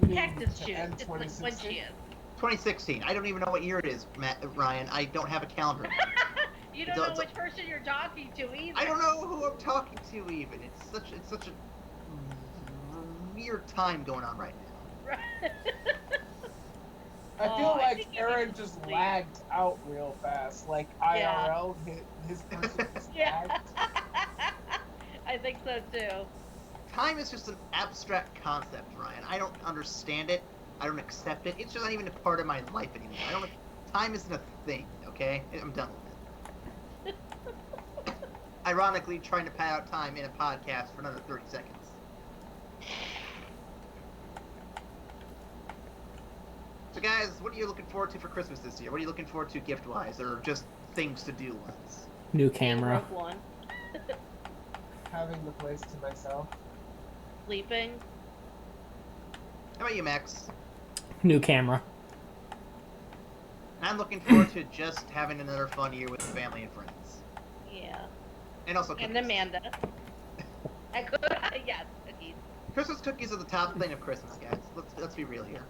You mean Cactus to juice. end It's like when 2016? she is. 2016. I don't even know what year it is, Ryan. I don't have a calendar. You don't know which person you're talking to either. I don't know who I'm talking to even. It's such a weird time going on right now. Right. I feel Oh, I like think you Aaron need to just sleep. lagged out real fast. Like Yeah. IRL, his person just Yeah. lagged. I think so too. Time is just an abstract concept, Ryan. I don't understand it. I don't accept it. It's just not even a part of my life anymore. Time isn't a thing, okay? I'm done with it. Ironically, trying to pad out time in a podcast for another 30 seconds. So guys, what are you looking forward to for Christmas this year? What are you looking forward to gift-wise, or just things to do-wise? New camera. Rogue One. Having the place to myself. Sleeping. How about you, Max? New camera. I'm looking forward to just having another fun year with family and friends. Yeah. And also cookies. And Amanda. I could. Yes, cookies. Christmas cookies are the top thing of Christmas, guys. Let's be real here.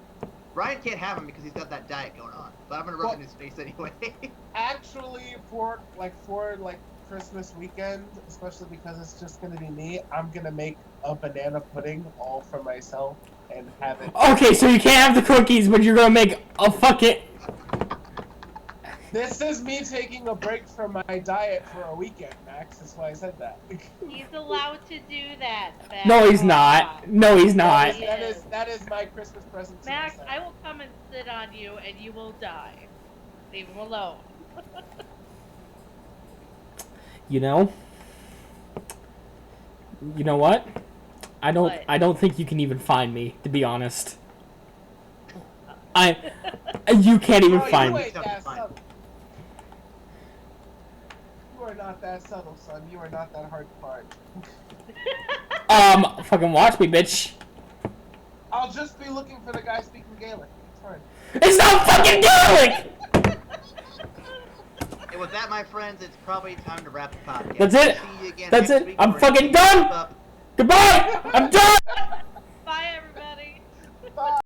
Ryan can't have them because he's got that diet going on, but I'm gonna rub it in his face anyway. Actually, for Christmas weekend, especially because it's just gonna be me, I'm gonna make a banana pudding all for myself and have it. Okay, so you can't have the cookies, but you're gonna make a fucking... This is me taking a break from my diet for a weekend, Max. That's why I said that. He's allowed to do that. No, he's not. No, he's not. That is my Christmas present to Max, myself. I will come and sit on you, and you will die. Leave him alone. You know what? I don't think you can even find me, to be honest. You can't even Oh, find you me. ain't that subtle. You are not that subtle, son. You are not that hard to find. Fucking watch me, bitch. I'll just be looking for the guy speaking Gaelic. It's fine. It's not fucking Gaelic! And with that, my friends, it's probably time to wrap the podcast. That's it. See you again That's next it. week I'm for fucking a done. wrap-up. Goodbye. I'm done. Bye, everybody. Bye.